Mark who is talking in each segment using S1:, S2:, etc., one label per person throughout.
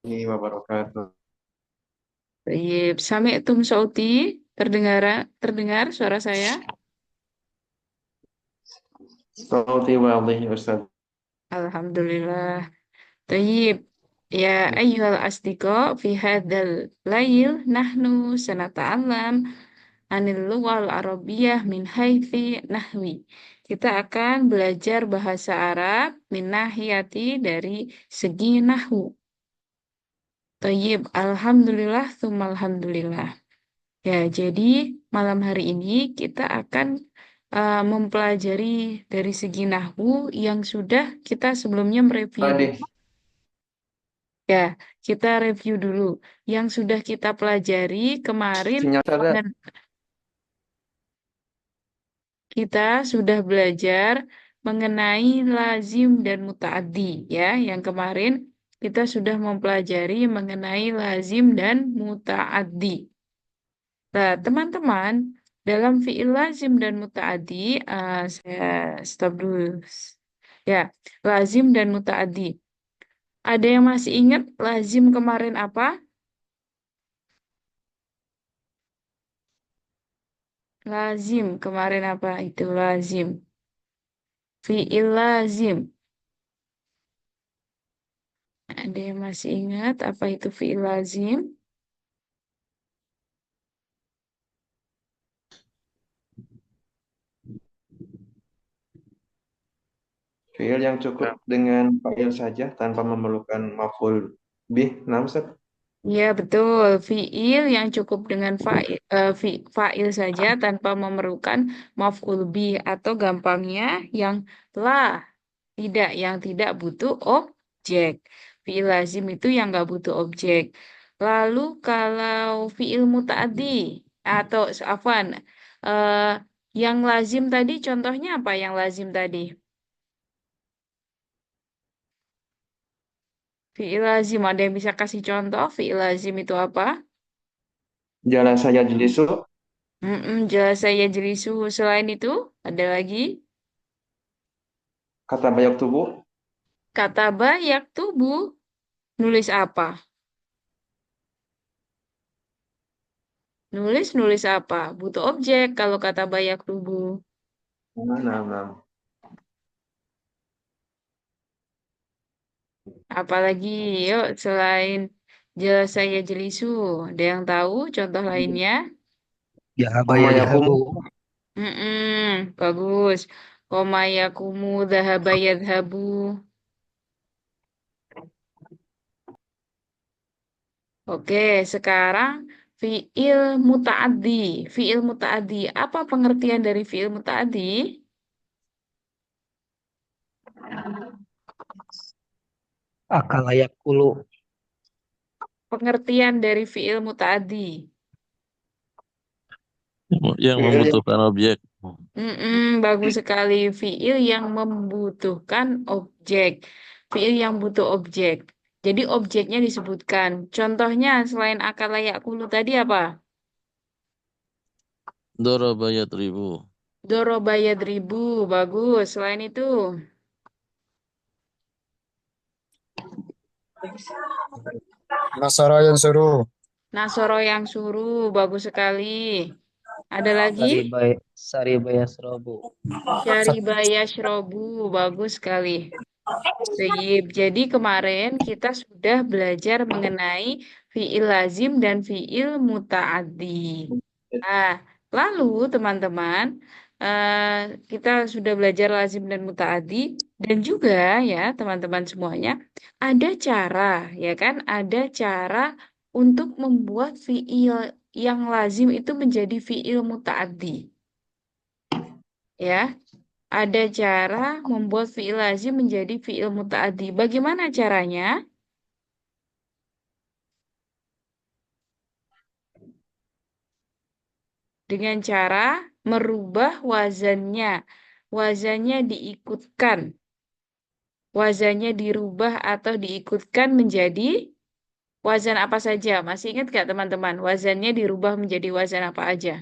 S1: wabarakatuh.
S2: Baik, Sami'tum Sauti, terdengar terdengar suara saya?
S1: Sauti wadih Ustaz.
S2: Alhamdulillah. Tayyib. Ya ayyuhal asdiqa fi hadzal lail nahnu sanata'allam anil lughal arabiyyah min haitsi nahwi. Kita akan belajar bahasa Arab min nahiyati dari segi nahwu. Tayyib. Alhamdulillah, tsumma alhamdulillah. Ya, jadi malam hari ini kita akan mempelajari dari segi nahwu yang sudah kita sebelumnya mereview dulu.
S1: Tadi
S2: Ya, kita review dulu. Yang sudah kita pelajari kemarin,
S1: sinyal ada.
S2: dan kita sudah belajar mengenai lazim dan mutaaddi. Ya, yang kemarin kita sudah mempelajari mengenai lazim dan mutaaddi. Nah, teman-teman, dalam fi'il lazim dan muta'addi, saya stop dulu. Ya, lazim dan muta'addi. Ada yang masih ingat lazim kemarin apa? Lazim kemarin apa? Itu lazim. Fi'il lazim. Ada yang masih ingat apa itu fi'il lazim?
S1: Fiil yang cukup dengan fa'il saja tanpa memerlukan maf'ul bih. Nah, Ustaz.
S2: Ya, betul. Fi'il yang cukup dengan fa'il saja tanpa memerlukan maf'ul bih atau gampangnya yang lah. Tidak, yang tidak butuh objek. Fi'il lazim itu yang nggak butuh objek. Lalu kalau fi'il muta'addi atau afwan, eh, yang lazim tadi contohnya apa yang lazim tadi? Fi'il lazim ada yang bisa kasih contoh fi'il lazim itu apa?
S1: Jalan saya jelisu,
S2: Jelas saya jelisu. Selain itu ada lagi
S1: kata bayak tubuh,
S2: kata bayak tubuh. Nulis apa? Nulis apa? Butuh objek kalau kata bayak tubuh.
S1: nah, nah, nah.
S2: Apalagi, yuk selain jelas saya jelisu, ada yang tahu contoh lainnya?
S3: Yahaba
S1: Omayakum,
S3: yadhabu.
S2: Bagus. Koma yakumu dhahaba yadhabu. Oke, sekarang fi'il muta'addi. Fi'il muta'addi. Apa pengertian dari fi'il muta'addi?
S3: Akala yakulu.
S2: Pengertian dari fi'il muta'addi.
S4: Yang
S1: fiil yang
S4: membutuhkan objek.
S2: Bagus sekali. Fiil yang membutuhkan objek. Fiil yang butuh objek. Jadi objeknya disebutkan. Contohnya selain akal layak kulu tadi apa?
S4: Daraba ribu.
S2: Dorobayat ribu. Bagus. Selain itu,
S5: Nasara yang suruh.
S2: Nasoro yang suruh. Bagus sekali. Ada lagi?
S3: Sariba yasrobu.
S2: Syaribaya shrobu. Bagus sekali. Baik, jadi kemarin kita sudah belajar mengenai fiil lazim dan fiil mutaaddi. Nah, lalu teman-teman, eh, kita sudah belajar lazim dan mutaaddi dan juga ya teman-teman semuanya ada cara ya kan, ada cara untuk membuat fiil yang lazim itu menjadi fiil mutaaddi. Ya, ada cara membuat fiil lazim menjadi fiil mutaaddi. Bagaimana caranya? Dengan cara merubah wazannya. Wazannya diikutkan. Wazannya dirubah atau diikutkan menjadi wazan apa saja. Masih ingat gak teman-teman? Wazannya dirubah menjadi wazan apa aja?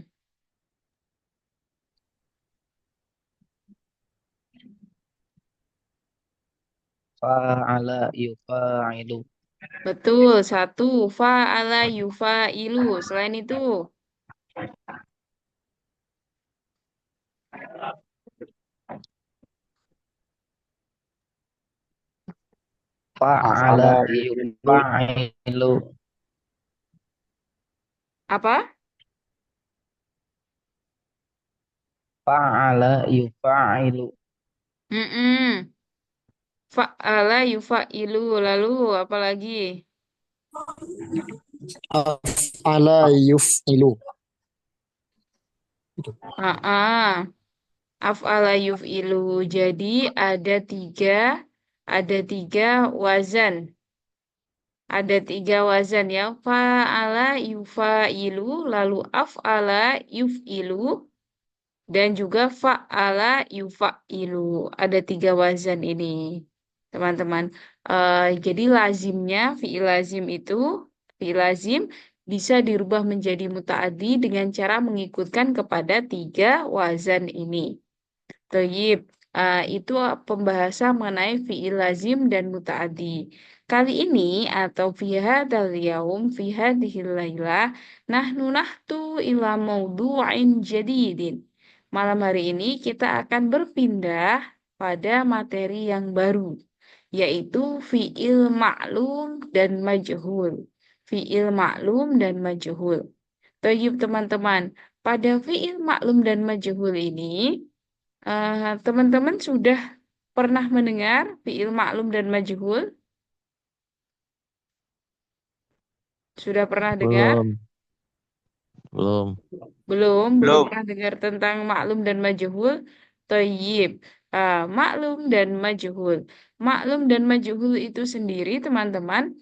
S3: Fa'ala yufa'ilu.
S2: Betul, satu. Fa'ala yufa'ilu. Selain itu,
S3: Fa'ala
S1: Af'ala yufi'ilu.
S3: yufa'ilu.
S2: apa?
S3: Fa'ala yufa'ilu.
S2: Mm-mm. Fa'ala yufa'ilu. Lalu apa lagi?
S5: Af'ala yuf'ilu.
S2: Ah, af'ala yuf'ilu. Jadi ada tiga wazan. Ada tiga wazan ya. Fa'ala yufa'ilu, lalu af'ala yuf'ilu, dan juga fa'ala yufa'ilu. Ada tiga wazan ini, teman-teman. Jadi lazimnya, fi'il lazim itu, fi'il lazim bisa dirubah menjadi muta'addi dengan cara mengikutkan kepada tiga wazan ini. Toyib, itu pembahasan mengenai fi'il lazim dan muta'addi. Kali ini atau fi hadzal yaum fi hadhil lailah nahnu nahtu ila maudu'in jadidin. Malam hari ini kita akan berpindah pada materi yang baru, yaitu fi'il maklum dan majhul. Fi'il maklum dan majhul. Toyib teman-teman, pada fi'il maklum dan majhul ini teman-teman sudah pernah mendengar fiil maklum dan majhul? Sudah pernah dengar?
S4: Belum. Belum.
S2: Belum
S1: Belum.
S2: pernah dengar tentang maklum dan majhul. Toyib. Maklum dan majhul. Maklum dan majhul itu sendiri, teman-teman,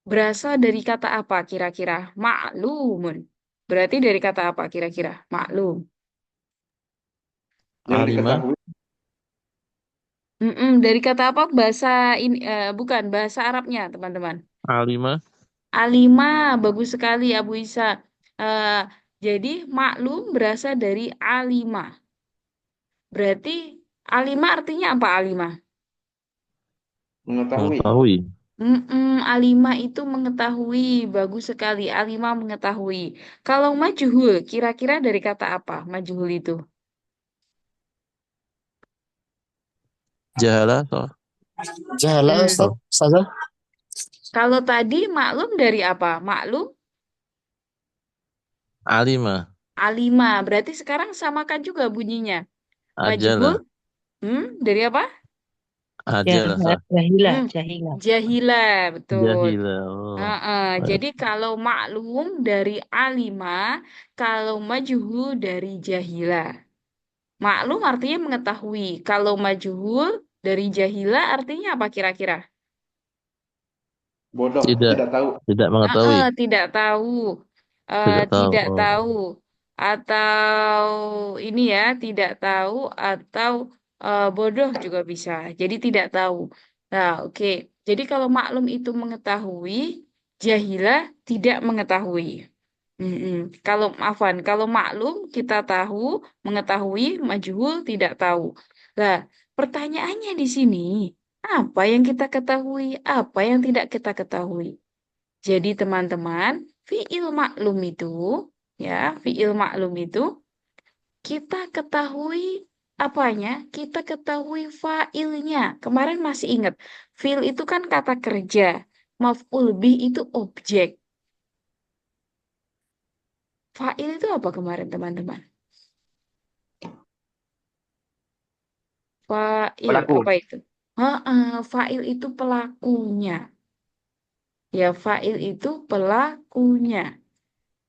S2: berasal dari kata apa kira-kira? Maklumun. Berarti dari kata apa kira-kira? Maklum.
S1: Yang
S4: A5.
S1: diketahui
S2: Dari kata apa bahasa ini? Bukan bahasa Arabnya, teman-teman.
S4: A5.
S2: A5, bagus sekali Abu Isa. Eh, jadi maklum berasal dari A5. Berarti A5 artinya apa A5?
S1: mengetahui.
S4: Mengetahui.
S2: A5 itu mengetahui, bagus sekali. A5 mengetahui. Kalau majhul, kira-kira dari kata apa majhul itu?
S4: Jahala. So.
S5: Jahala
S2: Hmm.
S5: saja.
S2: Kalau tadi maklum dari apa? Maklum
S4: A5.
S2: A5. Berarti sekarang samakan juga bunyinya. Majhul,
S4: Ajalah.
S2: dari apa?
S4: Ajalah. So.
S2: Hmm, jahila, betul.
S4: Jahila. Oh.
S2: Jadi kalau maklum dari alima, kalau majhul dari jahila. Maklum artinya mengetahui. Kalau majhul dari jahila artinya apa kira-kira?
S1: Bodoh,
S4: Tidak.
S1: tidak tahu.
S4: Tidak mengetahui.
S2: Tidak tahu.
S4: Tidak tahu.
S2: Tidak
S4: Oh.
S2: tahu. Atau ini ya, tidak tahu atau bodoh juga bisa. Jadi tidak tahu. Nah, oke. Jadi kalau maklum itu mengetahui, jahilah tidak mengetahui. Kalau maafan, kalau maklum kita tahu, mengetahui, majhul tidak tahu. Lah, pertanyaannya di sini, apa yang kita ketahui, apa yang tidak kita ketahui? Jadi teman-teman, fiil maklum itu, ya, fiil maklum itu kita ketahui apanya? Kita ketahui failnya. Kemarin masih ingat, fiil itu kan kata kerja, maf'ul bih itu objek. Fa'il itu apa kemarin teman-teman? Fa'il
S5: Pelaku.
S2: apa itu? Fa'il itu pelakunya. Ya, fa'il itu pelakunya.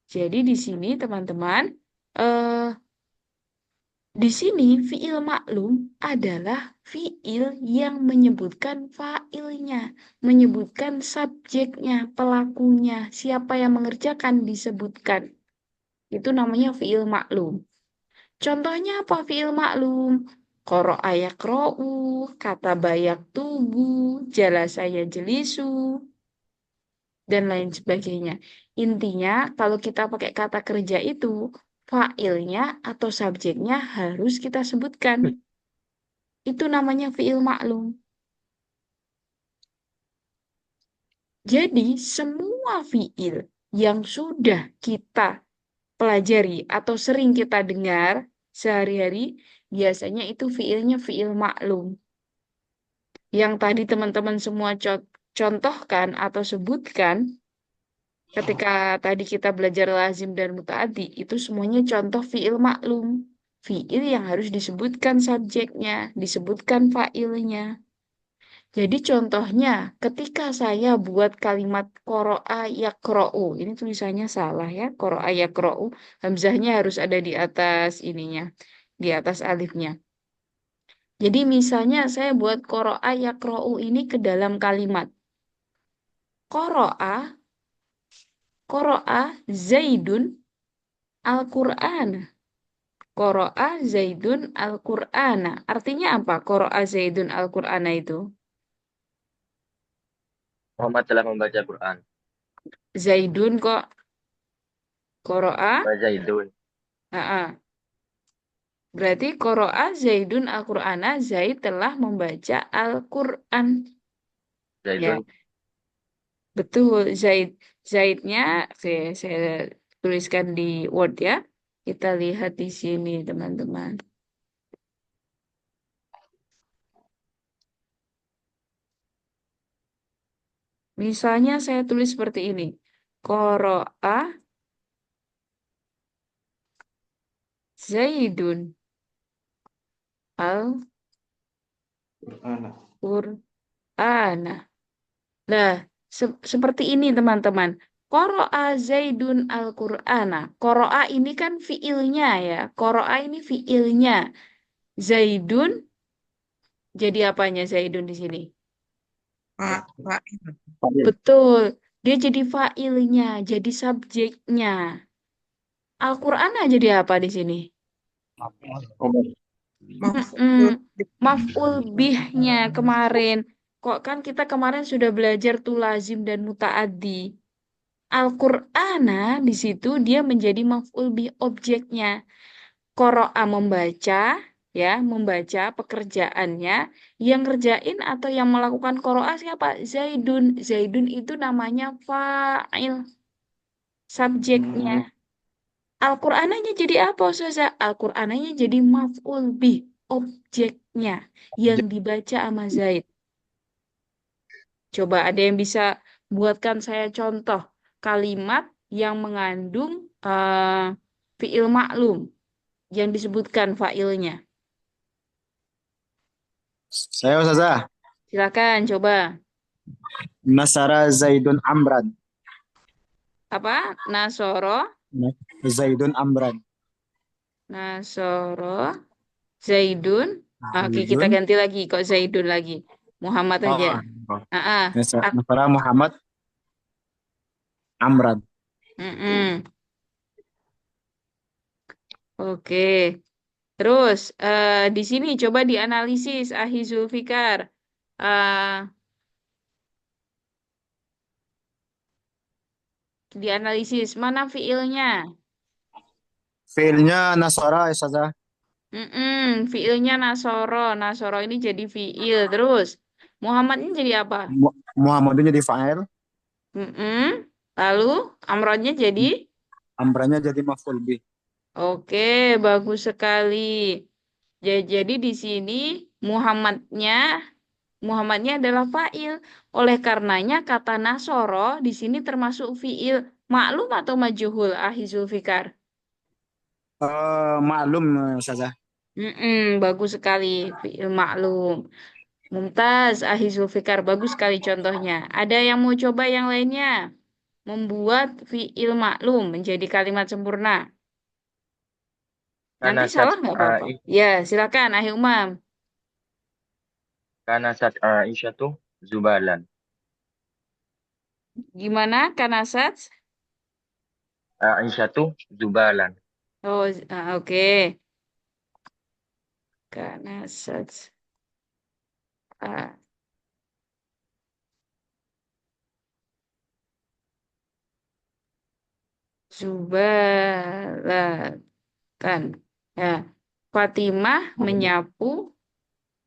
S2: Jadi di sini teman-teman, eh di sini fiil maklum adalah fiil yang menyebutkan fa'ilnya, menyebutkan subjeknya, pelakunya, siapa yang mengerjakan disebutkan. Itu namanya fiil maklum. Contohnya apa fiil maklum? Qara'a yaqra'u, kataba yaktubu, jalasa yajlisu, dan lain sebagainya. Intinya, kalau kita pakai kata kerja itu, fa'ilnya atau subjeknya harus kita sebutkan. Itu namanya fiil maklum. Jadi semua fiil yang sudah kita pelajari atau sering kita dengar sehari-hari, biasanya itu fiilnya fiil maklum. Yang tadi teman-teman semua contohkan atau sebutkan, ketika tadi kita belajar lazim dan mutaaddi, itu semuanya contoh fiil maklum. Fiil yang harus disebutkan subjeknya, disebutkan failnya. Jadi contohnya, ketika saya buat kalimat qoro'a yaqro'u, ini tulisannya salah ya, qoro'a yaqro'u, hamzahnya harus ada di atas ininya, di atas alifnya. Jadi misalnya saya buat qoro'a yaqro'u ini ke dalam kalimat. Qoro'a, qoro'a Zaidun Al-Qur'ana. Qoro'a Zaidun Al-Qur'ana. Artinya apa? Qoro'a Zaidun Al-Qur'ana itu.
S6: Muhammad telah membaca Quran.
S2: Zaidun kok. Qoro'a.
S6: Zaidun.
S2: Berarti qoro'a Zaidun Al-Qur'ana. Zaid telah membaca Al-Qur'an. Ya,
S6: Zaidun.
S2: betul. Zaidnya saya tuliskan di Word ya. Kita lihat di sini, teman-teman. Misalnya saya tulis seperti ini. Qoro'a Zaidun
S1: Qur'ana.
S2: Al-Qur'ana. Nah, seperti ini teman-teman. Qoro'a Zaidun Al-Qur'ana. Qoro'a ini kan fiilnya ya. Qoro'a ini fiilnya. Zaidun jadi apanya Zaidun di sini?
S1: Fa'il.
S2: Betul. Dia jadi failnya, jadi subjeknya. Al-Qur'ana jadi apa di sini?
S1: Khobar.
S2: Mm-mm. Maf'ul bihnya kemarin. Kok kan kita kemarin sudah belajar tuh lazim dan muta'addi. Al-Qur'ana di situ dia menjadi maf'ul bih objeknya. Qoro'a membaca, ya, membaca pekerjaannya. Yang ngerjain atau yang melakukan qoro'a siapa? Zaidun. Zaidun itu namanya fa'il, subjeknya.
S1: Hmm,
S2: Al-Qur'ananya jadi apa, Ustazah? Al-Qur'ananya jadi maf'ul bih, objeknya yang dibaca sama Zaid. Coba ada yang bisa buatkan saya contoh kalimat yang mengandung fiil maklum yang disebutkan failnya.
S5: Saya Ustazah.
S2: Silakan coba.
S5: Nasara Zaidun Amran.
S2: Apa? Nasoro,
S5: Zaidun Amran.
S2: Nasoro, Zaidun. Oke, kita
S5: Zaidun.
S2: ganti lagi. Kok Zaidun lagi? Muhammad aja.
S5: Oh.
S2: Ah, ah.
S5: Nasara Muhammad Amran.
S2: Mm-mm. Oke. Terus di sini coba dianalisis Ahi Zulfikar. Eh, dianalisis mana fiilnya?
S5: Fiilnya Nasara Ustazah.
S2: Fiilnya Nasoro. Nasoro ini jadi fiil. Terus Muhammad ini jadi apa?
S5: Muhammadnya jadi fa'il.
S2: Mm-mm. Lalu Amronnya jadi?
S5: Amrannya jadi maf'ul bih.
S2: Oke, bagus sekali. Jadi di sini Muhammadnya Muhammadnya adalah fa'il. Oleh karenanya kata Nasoro di sini termasuk fiil maklum atau majhul, Ahi Zulfikar.
S5: Maklum Ustazah.
S2: Bagus sekali fiil maklum. Mumtaz, Ahi Zulfikar, bagus sekali contohnya. Ada yang mau coba yang lainnya? Membuat fiil maklum menjadi kalimat sempurna. Nanti
S6: Kanasat
S2: salah nggak apa-apa. Ya, silakan, Ahi Umam.
S6: Kanasat Aisyatu Zubalan.
S2: Gimana, Kanasat?
S6: Aisyatu Zubalan.
S2: Oh, oke. Kanasat. Ah, Zubalatan. Ya. Fatimah menyapu.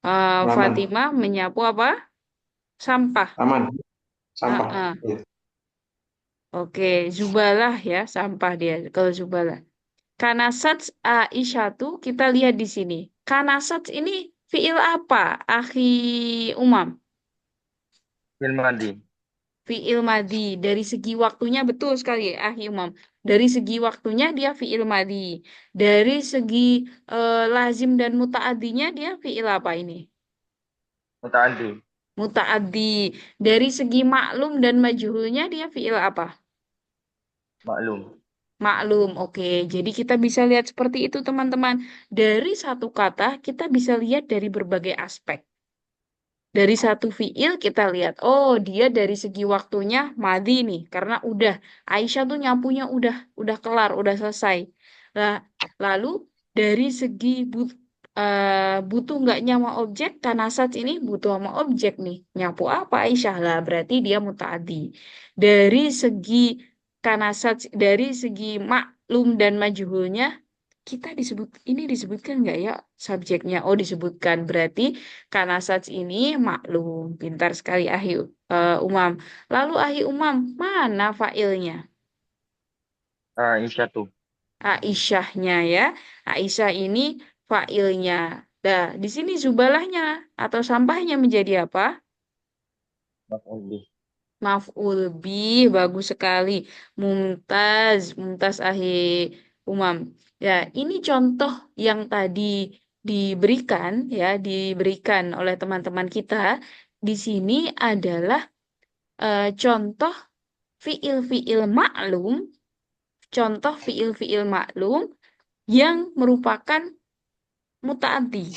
S1: Halaman.
S2: Fatimah menyapu apa? Sampah.
S1: Taman. Sampah.
S2: Ah,
S1: Ya.
S2: oke, zubalah ya, sampah dia. Kalau zubalah. Kanasat Aisyatu kita lihat di sini. Kanasat ini fiil apa, akhi Umam?
S6: Fi'il madi.
S2: Fiil madi. Dari segi waktunya betul sekali, akhi Umam. Dari segi waktunya dia fiil madi. Dari segi lazim dan mutaadinya dia fiil apa ini?
S6: Muta'addi.
S2: Mutaaddi. Dari segi maklum dan majhulnya dia fiil apa?
S6: Maklum.
S2: Maklum, oke. Jadi kita bisa lihat seperti itu, teman-teman. Dari satu kata, kita bisa lihat dari berbagai aspek. Dari satu fiil kita lihat, oh dia dari segi waktunya madi nih, karena udah Aisyah tuh nyapunya udah kelar, udah selesai. Lah, lalu dari segi butuh nggak nyawa objek, kanasat ini butuh sama objek nih. Nyapu apa Aisyah lah, berarti dia mutaadi. Dari segi kanasat, dari segi maklum dan majhulnya kita ini disebutkan nggak ya subjeknya? Oh disebutkan berarti karena such ini maklum. Pintar sekali Umam. Lalu Umam mana failnya?
S6: Aisyatu.
S2: Aisyahnya ya. Aisyah ini failnya. Nah, di sini zubalahnya atau sampahnya menjadi apa?
S6: Maf'ul bih.
S2: Maf'ul bih, bagus sekali. Mumtaz, mumtaz Umam. Ya, ini contoh yang tadi diberikan ya, diberikan oleh teman-teman kita. Di sini adalah contoh fiil-fiil maklum, contoh fiil-fiil maklum yang merupakan mutaati.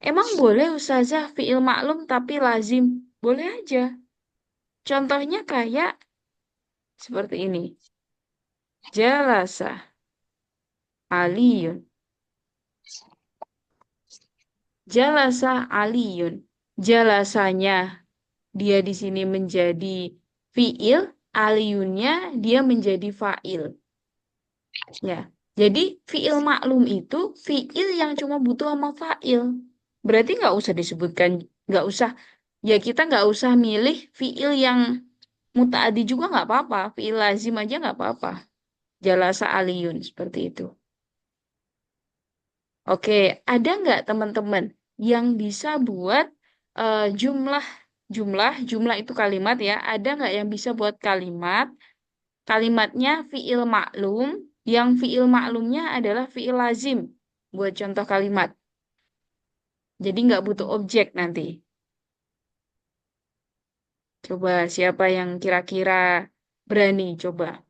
S2: Emang boleh Ustazah fiil maklum tapi lazim? Boleh aja. Contohnya kayak seperti ini. Jalasa Aliyun. Jalasa Aliyun. Jalasanya dia di sini menjadi fiil, aliyunnya dia menjadi fa'il. Ya. Jadi fiil maklum itu fiil yang cuma butuh sama fa'il. Berarti nggak usah disebutkan, nggak usah, ya kita nggak usah milih fiil yang mutaadi juga nggak apa-apa. Fiil lazim aja nggak apa-apa. Jalasa Aliyun seperti itu. Oke, ada nggak teman-teman yang bisa buat jumlah jumlah itu kalimat ya? Ada nggak yang bisa buat kalimat? Kalimatnya fiil maklum, yang fiil maklumnya adalah fiil lazim. Buat contoh kalimat. Jadi nggak butuh objek nanti. Coba siapa yang kira-kira berani coba.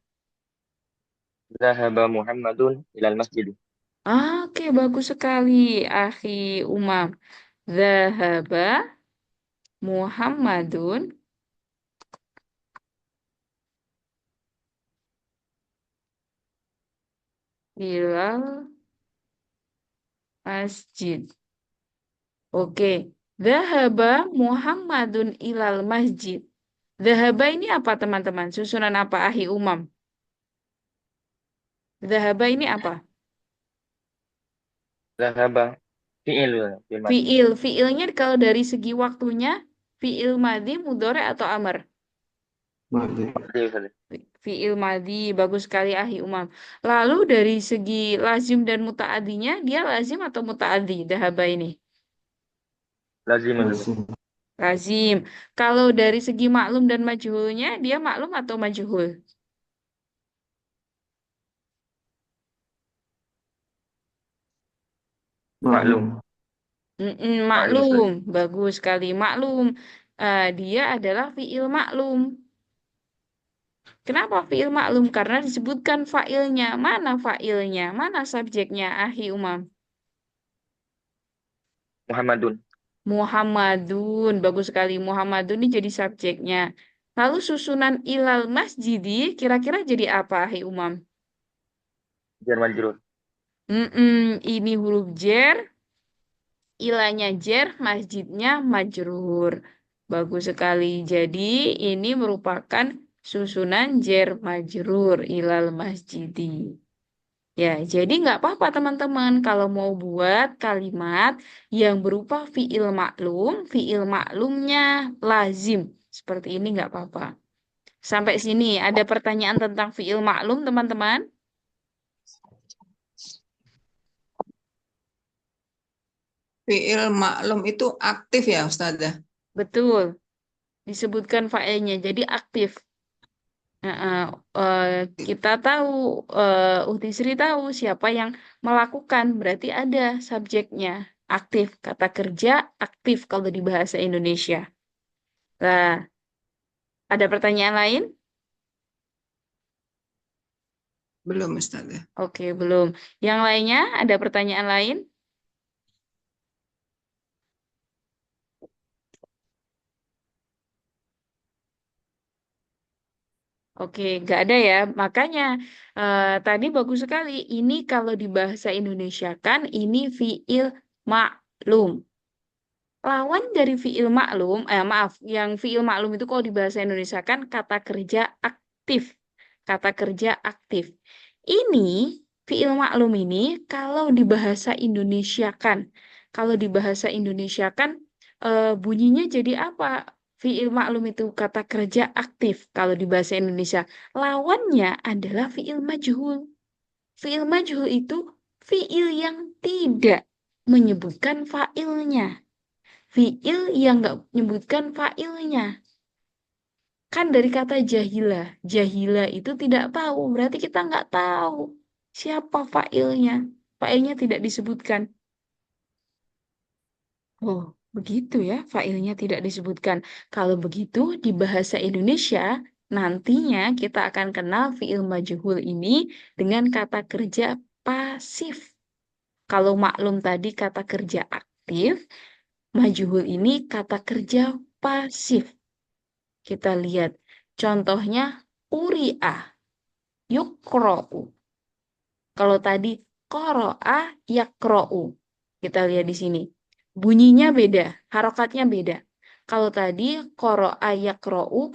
S6: Zahaba Muhammadun ilal masjid.
S2: Oke, bagus sekali, Akhi Umam. Zahaba Muhammadun ilal masjid. Oke. Dhahaba Muhammadun ilal masjid. Dhahaba ini apa teman-teman? Susunan apa ahi umam? Dhahaba ini apa?
S6: Zahaba. Fi'il. Fi'il madi.
S2: Fiil. Fiilnya kalau dari segi waktunya, fiil madi, mudore atau amr?
S1: Madi.
S6: Madi, Ustaz.
S2: Fiil madi, bagus sekali ahi umam. Lalu dari segi lazim dan mutaadinya, dia lazim atau mutaadi? Dhahaba ini.
S6: Lazim. Ustaz.
S1: Lazim.
S2: Lazim. Kalau dari segi maklum dan majhulnya, dia maklum atau majhul?
S6: Maklum.
S1: Maklum.
S6: Maklum, Ustaz.
S2: Maklum, bagus sekali. Maklum, dia adalah fiil maklum. Kenapa fiil maklum? Karena disebutkan fa'ilnya. Mana fa'ilnya? Mana subjeknya? Ahi Umam.
S6: Muhammadun.
S2: Muhammadun, bagus sekali. Muhammadun ini jadi subjeknya. Lalu susunan ilal masjidi, kira-kira jadi apa, Ahi Umam?
S6: Jar majrur.
S2: Ini huruf jer, ilahnya jer, masjidnya majrur. Bagus sekali. Jadi ini merupakan susunan jer majrur ilal masjidi. Ya, jadi nggak apa-apa teman-teman kalau mau buat kalimat yang berupa fiil maklum, fiil maklumnya lazim. Seperti ini nggak apa-apa. Sampai sini ada pertanyaan tentang fiil maklum teman-teman?
S7: Fiil maklum itu aktif ya, Ustazah?
S2: Betul, disebutkan fa'ilnya, jadi aktif. Nah, kita tahu, Uhti Sri tahu siapa yang melakukan, berarti ada subjeknya, aktif. Kata kerja aktif kalau di bahasa Indonesia. Nah, ada pertanyaan lain?
S7: Belum, Ustazah.
S2: Oke, belum. Yang lainnya, ada pertanyaan lain? Oke, nggak ada ya. Makanya tadi bagus sekali. Ini kalau di bahasa Indonesia kan ini fiil maklum. Lawan dari fiil maklum, maaf, yang fiil maklum itu kalau di bahasa Indonesia kan kata kerja aktif. Kata kerja aktif. Ini fiil maklum ini kalau di bahasa Indonesia kan, kalau di bahasa Indonesia kan bunyinya jadi apa? Fiil maklum itu kata kerja aktif kalau di bahasa Indonesia. Lawannya adalah fiil majhul. Fiil majhul itu fiil yang tidak menyebutkan fa'ilnya. Fiil yang nggak menyebutkan fa'ilnya. Kan dari kata jahila. Jahila itu tidak tahu. Berarti kita nggak tahu siapa fa'ilnya. Fa'ilnya tidak disebutkan. Oh, begitu ya. Fa'ilnya tidak disebutkan. Kalau begitu di bahasa Indonesia, nantinya kita akan kenal fi'il majhul ini dengan kata kerja pasif. Kalau maklum tadi kata kerja aktif, majhul ini kata kerja pasif. Kita lihat contohnya uri'ah, yukro'u. Kalau tadi qoro'ah, yakro'u. Kita lihat di sini. Bunyinya beda, harokatnya beda. Kalau tadi qoro'ah, yakro'u,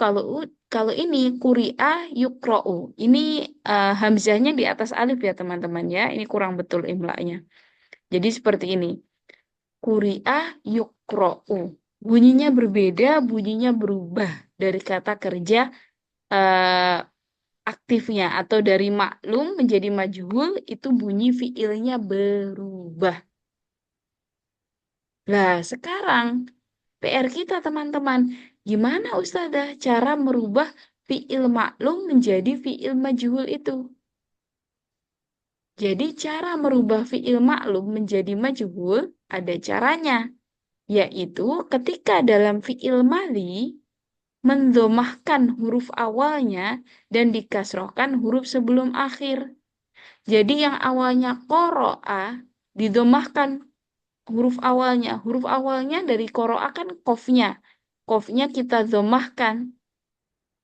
S2: kalau ini kuri'ah, yukro'u. Ini hamzahnya di atas alif ya teman-teman ya. Ini kurang betul imla'nya. Jadi seperti ini. Kuri'ah, yukro'u. Bunyinya berbeda, bunyinya berubah dari kata kerja eh, aktifnya atau dari maklum menjadi majhul itu bunyi fiilnya berubah. Nah, sekarang PR kita teman-teman, gimana Ustazah cara merubah fiil maklum menjadi fiil majhul itu? Jadi cara merubah fiil maklum menjadi majhul ada caranya, yaitu ketika dalam fiil madhi mendhomahkan huruf awalnya dan dikasrohkan huruf sebelum akhir. Jadi yang awalnya qoro'a didomahkan huruf awalnya. Huruf awalnya dari qoro'a kan qofnya. Qofnya kita domahkan.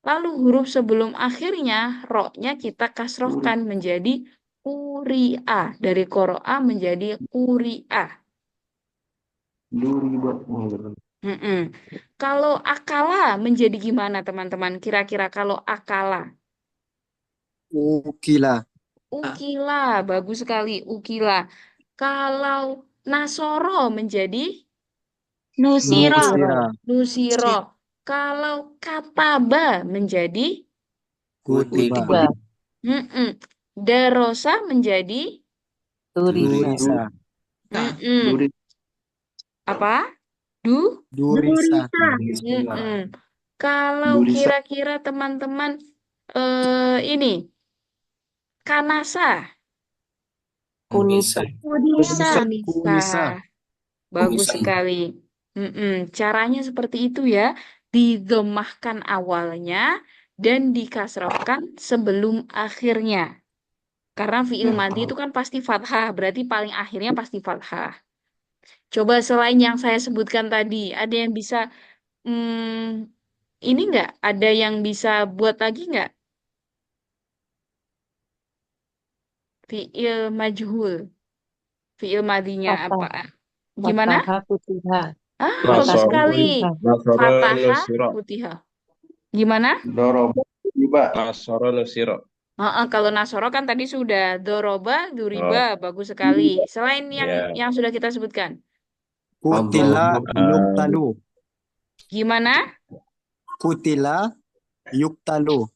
S2: Lalu huruf sebelum akhirnya ro-nya kita kasrohkan menjadi quri'a. Dari qoro'a menjadi quri'a.
S1: Duriba.
S2: Mm-mm. Kalau akala menjadi gimana teman-teman? Kira-kira kalau akala.
S5: Ukila.
S2: Ukila, bagus sekali. Ukila. Kalau Nasoro menjadi
S8: Nusiro.
S5: Nusira.
S2: Nusiro. Kalau Kataba menjadi
S5: Kutiba.
S8: Kutiba.
S2: mm-mm. Darosa menjadi
S8: Turisa.
S5: Durisa.
S2: mm-mm.
S1: Duri.
S2: Apa? Du?
S5: Durisa.
S2: Mm-mm. Kalau
S1: Durisa.
S2: kira-kira teman-teman ini Kanasa,
S8: Kunisa.
S2: Kunisa.
S5: Kunisa.
S2: Bagus sekali. Caranya seperti itu ya. Didomahkan awalnya dan dikasrohkan sebelum akhirnya. Karena fi'il madhi itu kan pasti fathah. Berarti paling akhirnya pasti fathah. Coba selain yang saya sebutkan tadi, ada yang bisa ini nggak? Ada yang bisa buat lagi nggak? Fi'il majhul. Fi'il madhinya
S8: Fatah.
S2: apa? Gimana?
S8: Fatah Kutiha.
S2: Bagus
S8: Fatah
S2: sekali.
S8: Kutiha.
S2: Fatahah putihah. Gimana?
S1: Doroba. Tiba.
S9: Nasara lo siro.
S2: Kalau Nasoro kan tadi sudah. Doroba, Duriba,
S9: Oh,
S2: bagus sekali. Selain yang
S9: ya.
S2: yang sudah kita sebutkan.
S5: Kutila
S9: Eh,
S5: yuktalu.
S2: Gimana?
S5: Kutila yuktalu.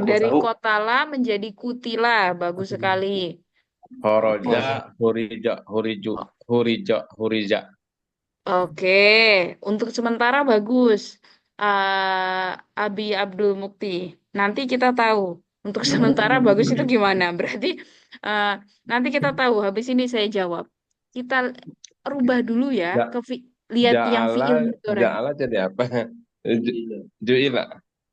S2: Dari kotala menjadi kutila. Bagus sekali. Oke.
S9: Horoja, hurija, huriju, hurija, hurija.
S2: Oke, untuk sementara bagus. Abi Abdul Mukti. Nanti kita tahu. Untuk sementara bagus itu gimana? Berarti eh, nanti kita tahu. Habis ini saya jawab. Kita rubah dulu ya
S9: Ja,
S2: lihat yang
S9: ja'ala,
S2: fiil mudhari.
S9: ja'ala jadi apa? Ju'ila.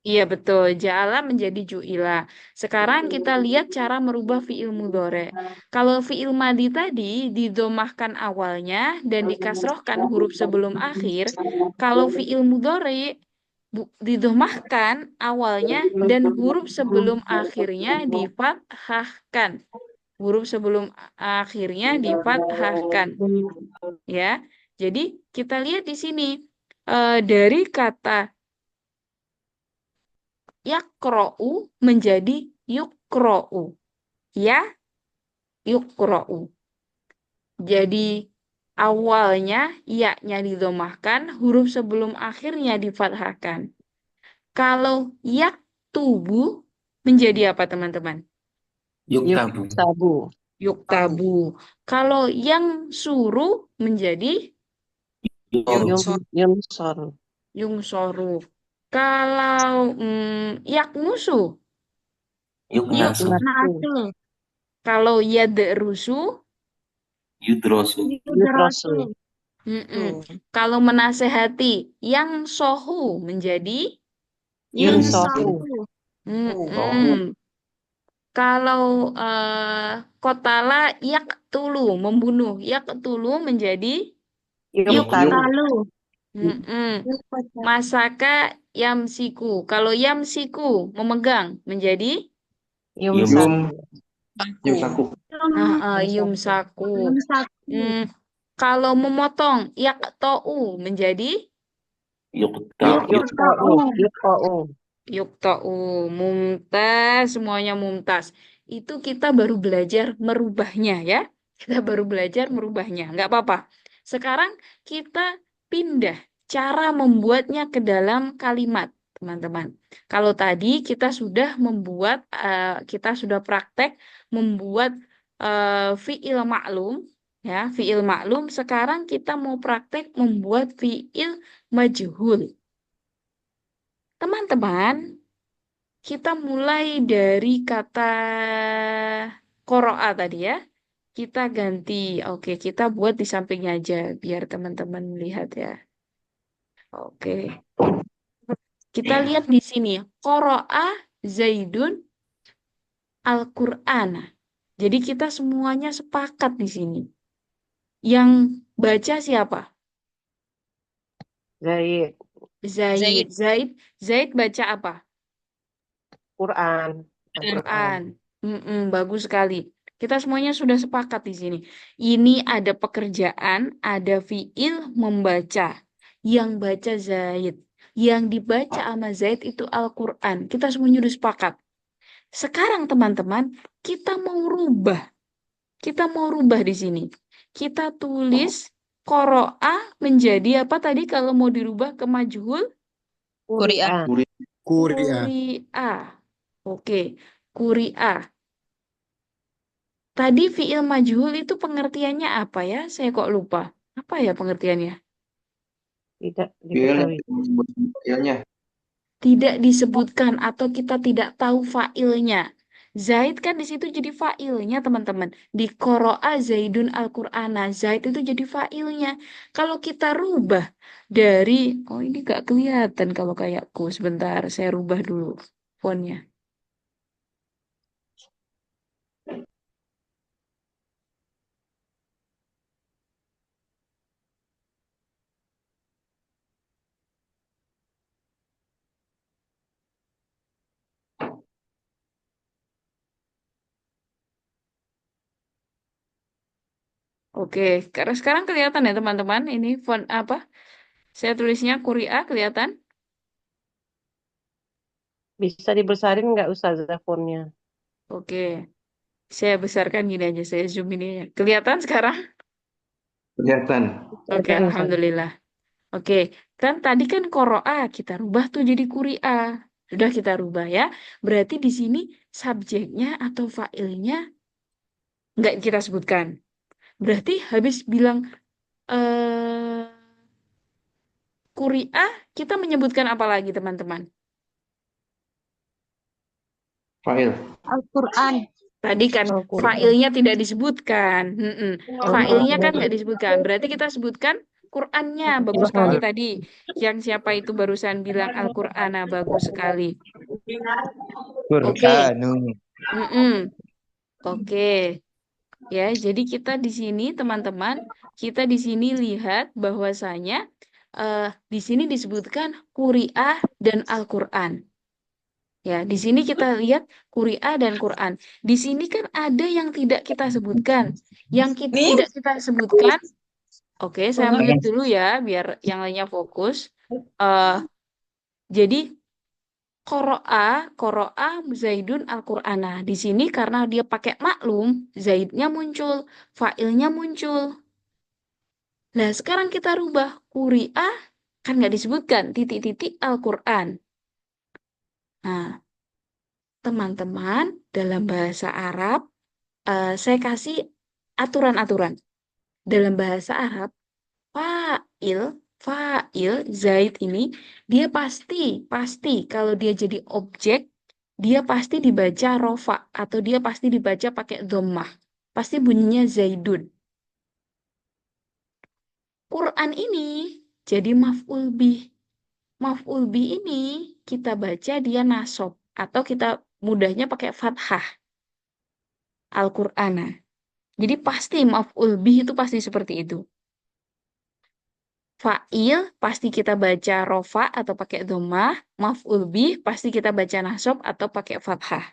S2: Iya betul, ja'ala menjadi ju'ila. Sekarang kita lihat cara merubah fiil mudhari. Kalau fiil madi tadi didomahkan awalnya dan dikasrohkan huruf sebelum akhir, kalau fiil mudhari didomahkan awalnya dan huruf sebelum akhirnya difathahkan. Huruf sebelum akhirnya difathahkan, ya. Jadi kita lihat di sini dari kata yakro'u menjadi yukro'u. Ya, yukro'u. Jadi awalnya ya-nya didomahkan, huruf sebelum akhirnya difathahkan. Kalau yaktubu menjadi apa teman-teman?
S8: Yuktabu. Sabu.
S2: Yuktabu. Kalau yang suruh menjadi
S8: Yumsor.
S2: yungsoru. Kalau yaknusu,
S8: Yuknasu.
S2: kalau yadrusu,
S8: Yudrosu.
S2: kalau menasehati, yang sohu menjadi
S8: Yunsohu.
S2: mm-mm. Kalau kotala yaktulu membunuh, yaktulu menjadi
S8: Yuktalu.
S2: mm-mm. Masaka yamsiku. Kalau yamsiku memegang menjadi
S8: Yumsaku.
S1: Yumsaku.
S2: yumsaku. Kalau memotong yaktou menjadi
S8: Yuktau.
S2: yuktou. Mumtaz, semuanya mumtaz. Itu kita baru belajar merubahnya ya. Kita baru belajar merubahnya. Nggak apa-apa. Sekarang kita pindah cara membuatnya ke dalam kalimat, teman-teman. Kalau tadi kita sudah praktek membuat fiil maklum, ya, fiil maklum. Sekarang kita mau praktek membuat fiil majhul. Teman-teman, kita mulai dari kata koro'a tadi ya. Kita ganti. Oke, kita buat di sampingnya aja biar teman-teman lihat ya. Oke. Kita lihat di sini. Koro'a Zaidun Al-Qur'an. Jadi kita semuanya sepakat di sini. Yang baca siapa?
S8: Zaid.
S2: Zaid baca apa?
S8: Quran.
S2: Quran. Bagus sekali. Kita semuanya sudah sepakat di sini. Ini ada pekerjaan, ada fiil membaca. Yang baca Zaid. Yang dibaca sama Zaid itu Al-Quran. Kita semuanya sudah sepakat. Sekarang teman-teman, kita mau rubah. Kita mau rubah di sini. Kita tulis Qoro'a menjadi apa tadi kalau mau dirubah ke majhul?
S8: Quran.
S5: Kuria.
S2: Kuri'a. Oke, kuri'a. Tadi fi'il majhul itu pengertiannya apa ya? Saya kok lupa. Apa ya pengertiannya?
S8: Tidak
S1: Fiil yang
S8: diketahui.
S1: disebutkan failnya.
S2: Tidak disebutkan atau kita tidak tahu fa'ilnya. Zaid kan di situ jadi fa'ilnya, teman-teman. Di Qoro'a Zaidun Al-Qur'ana. Zaid itu jadi fa'ilnya. Kalau kita rubah dari, oh ini gak kelihatan kalau kayakku. Sebentar, saya rubah dulu fontnya. Oke, karena sekarang kelihatan ya teman-teman. Ini font apa? Saya tulisnya Kuria, kelihatan?
S8: Bisa dibesarin nggak Ustazah fonnya?
S2: Oke, saya besarkan gini aja, saya zoom ini aja. Kelihatan sekarang?
S1: Kelihatan.
S2: Oke,
S8: Kelihatan, Ustazah.
S2: alhamdulillah. Oke, kan tadi kan qoro'a kita rubah tuh jadi kuri'a. Sudah kita rubah ya. Berarti di sini subjeknya atau fa'ilnya nggak kita sebutkan. Berarti habis bilang eh kuri'a, kita menyebutkan apa lagi teman-teman?
S1: Fa'il.
S7: Al-Quran.
S2: Tadi kan
S8: Al-Quran.
S2: fa'ilnya tidak disebutkan. Fa'ilnya kan nggak
S8: Al-Quran.
S2: disebutkan. Berarti kita sebutkan Qur'annya. Bagus sekali tadi. Yang siapa itu barusan bilang Al-Qur'ana. Bagus sekali. Oke.
S3: Qur'anun.
S2: Mm-mm. Oke. Ya, jadi kita di sini teman-teman, kita di sini lihat bahwasanya di sini disebutkan Quri'ah dan Al-Qur'an. Ya, di sini kita lihat Quri'ah dan Quran. Di sini kan ada yang tidak kita sebutkan. Yang tidak kita sebutkan, oke, saya mute dulu ya, biar yang lainnya fokus. Jadi Qoro'a Zaidun Al-Qur'ana. Di sini karena dia pakai maklum, Zaidnya muncul, fa'ilnya muncul. Nah, sekarang kita rubah Quri'ah, kan nggak disebutkan, titik-titik Al-Qur'an. Nah, teman-teman, dalam bahasa Arab, saya kasih aturan-aturan. Dalam bahasa Arab, fa'il, fa'il, Zaid ini, dia pasti kalau dia jadi objek, dia pasti dibaca rofa atau dia pasti dibaca pakai dhammah. Pasti bunyinya Zaidun. Quran ini jadi maf'ul bih. Maf'ul bih ini kita baca dia nasob atau kita mudahnya pakai fathah. Al-Qur'ana. Jadi pasti maf'ul bih itu pasti seperti itu. Fa'il pasti kita baca rofa atau pakai dhammah, maf'ul bih pasti kita baca nasab atau pakai fathah.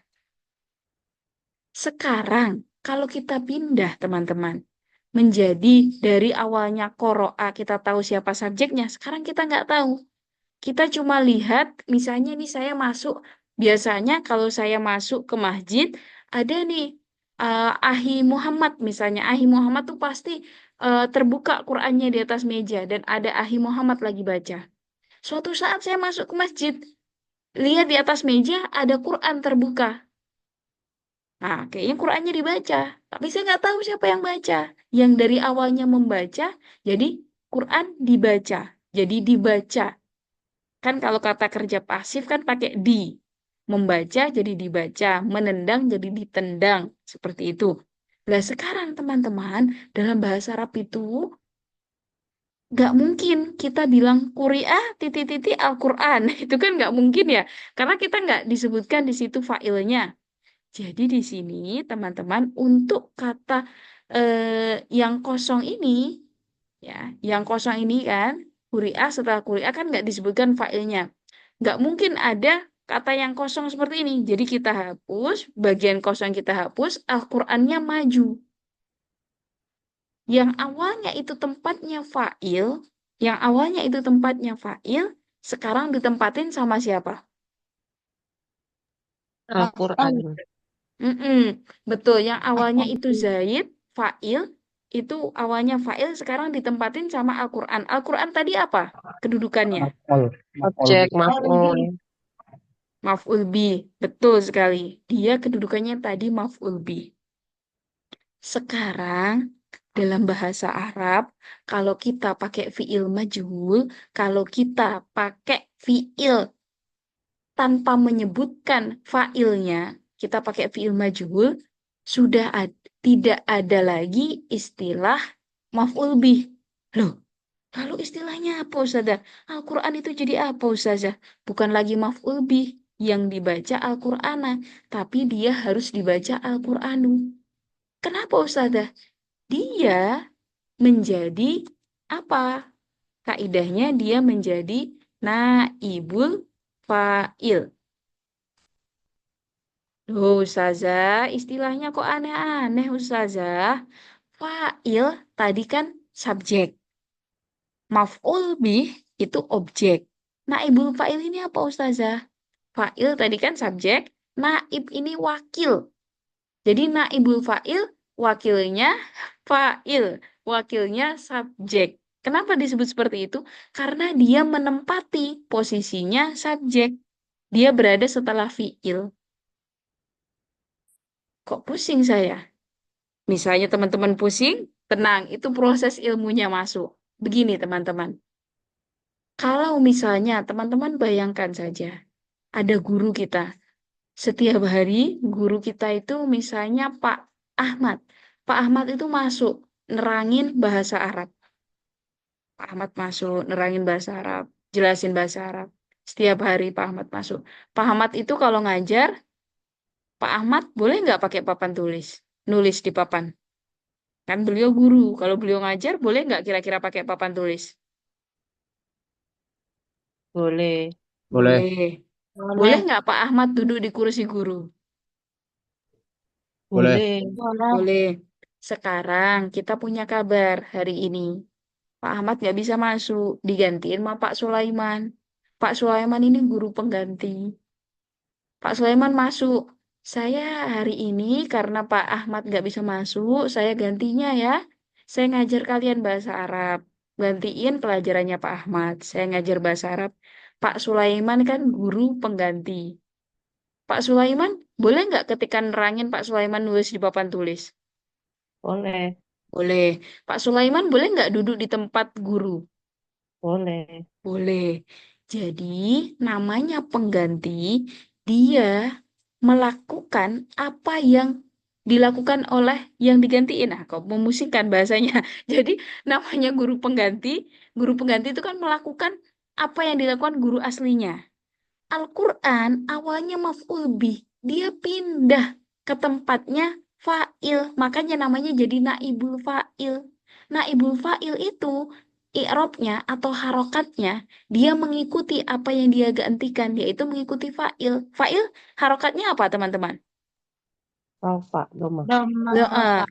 S2: Sekarang kalau kita pindah teman-teman menjadi dari awalnya qoro'a kita tahu siapa subjeknya, sekarang kita nggak tahu. Kita cuma lihat misalnya nih saya masuk, biasanya kalau saya masuk ke masjid ada nih Ahi Muhammad misalnya. Ahi Muhammad tuh pasti terbuka Qur'annya di atas meja dan ada Ahi Muhammad lagi baca. Suatu saat saya masuk ke masjid, lihat di atas meja ada Qur'an terbuka. Nah, kayaknya Qur'annya dibaca, tapi saya nggak tahu siapa yang baca. Yang dari awalnya membaca, jadi Qur'an dibaca, jadi dibaca. Kan kalau kata kerja pasif kan pakai di. Membaca jadi dibaca, menendang jadi ditendang, seperti itu. Nah, sekarang teman-teman, dalam bahasa Arab itu nggak mungkin kita bilang Quri'ah titik-titik Al-Quran. Itu kan nggak mungkin ya. Karena kita nggak disebutkan di situ fa'ilnya. Jadi di sini teman-teman untuk kata yang kosong ini, ya, yang kosong ini kan, Quri'ah setelah Quri'ah kan nggak disebutkan fa'ilnya. Nggak mungkin ada kata yang kosong seperti ini. Jadi kita hapus, bagian kosong kita hapus, Al-Qur'annya maju. Yang awalnya itu tempatnya fa'il, yang awalnya itu tempatnya fa'il, sekarang ditempatin sama siapa?
S8: Al-Quran.
S2: Betul, yang awalnya itu Zaid, fa'il, itu awalnya fa'il, sekarang ditempatin sama Al-Qur'an. Al-Qur'an tadi apa kedudukannya?
S8: Objek maf'ul.
S2: Maf'ul bi, betul sekali. Dia kedudukannya tadi maf'ul bi. Sekarang dalam bahasa Arab, kalau kita pakai fi'il majhul, kalau kita pakai fi'il tanpa menyebutkan fa'ilnya, kita pakai fi'il majhul, sudah tidak ada lagi istilah maf'ul bih. Loh, lalu istilahnya apa Ustazah? Al-Quran itu jadi apa Ustazah? Bukan lagi maf'ul bih yang dibaca Al-Qur'ana, tapi dia harus dibaca Al-Qur'anu. Kenapa Ustazah? Dia menjadi apa? Kaidahnya dia menjadi naibul fa'il. Loh Ustazah, istilahnya kok aneh-aneh Ustazah? Fa'il tadi kan subjek. Maf'ul bih itu objek. Naibul fa'il ini apa Ustazah? Fa'il tadi kan subjek, naib ini wakil. Jadi naibul fa'il, wakilnya fa'il, wakilnya subjek. Kenapa disebut seperti itu? Karena dia menempati posisinya subjek. Dia berada setelah fi'il. Kok pusing saya? Misalnya teman-teman pusing, tenang, itu proses ilmunya masuk. Begini teman-teman. Kalau misalnya teman-teman bayangkan saja, ada guru kita. Setiap hari guru kita itu misalnya Pak Ahmad. Pak Ahmad itu masuk nerangin bahasa Arab. Pak Ahmad masuk nerangin bahasa Arab, jelasin bahasa Arab. Setiap hari Pak Ahmad masuk. Pak Ahmad itu kalau ngajar, Pak Ahmad boleh nggak pakai papan tulis? Nulis di papan. Kan beliau guru. Kalau beliau ngajar, boleh nggak kira-kira pakai papan tulis?
S8: Boleh.
S9: Boleh.
S2: Boleh. Boleh nggak Pak Ahmad duduk di kursi guru?
S9: Boleh.
S8: Boleh.
S2: Boleh. Sekarang kita punya kabar hari ini. Pak Ahmad nggak bisa masuk. Digantiin sama Pak Sulaiman. Pak Sulaiman ini guru pengganti. Pak Sulaiman masuk. Saya hari ini karena Pak Ahmad nggak bisa masuk, saya gantinya ya. Saya ngajar kalian bahasa Arab. Gantiin pelajarannya Pak Ahmad. Saya ngajar bahasa Arab. Pak Sulaiman kan guru pengganti. Pak Sulaiman, boleh nggak ketika nerangin Pak Sulaiman nulis di papan tulis?
S8: Boleh.
S2: Boleh. Pak Sulaiman boleh nggak duduk di tempat guru?
S8: Boleh.
S2: Boleh. Jadi namanya pengganti, dia melakukan apa yang dilakukan oleh yang digantiin. Nah, kok memusingkan bahasanya. Jadi namanya guru pengganti itu kan melakukan apa yang dilakukan guru aslinya. Al-Quran awalnya maf'ul bih. Dia pindah ke tempatnya fa'il. Makanya namanya jadi naibul fa'il. Naibul fa'il itu i'robnya atau harokatnya dia mengikuti apa yang dia gantikan, yaitu mengikuti fa'il. Fa'il harokatnya apa teman-teman?
S8: Rafa. Doma.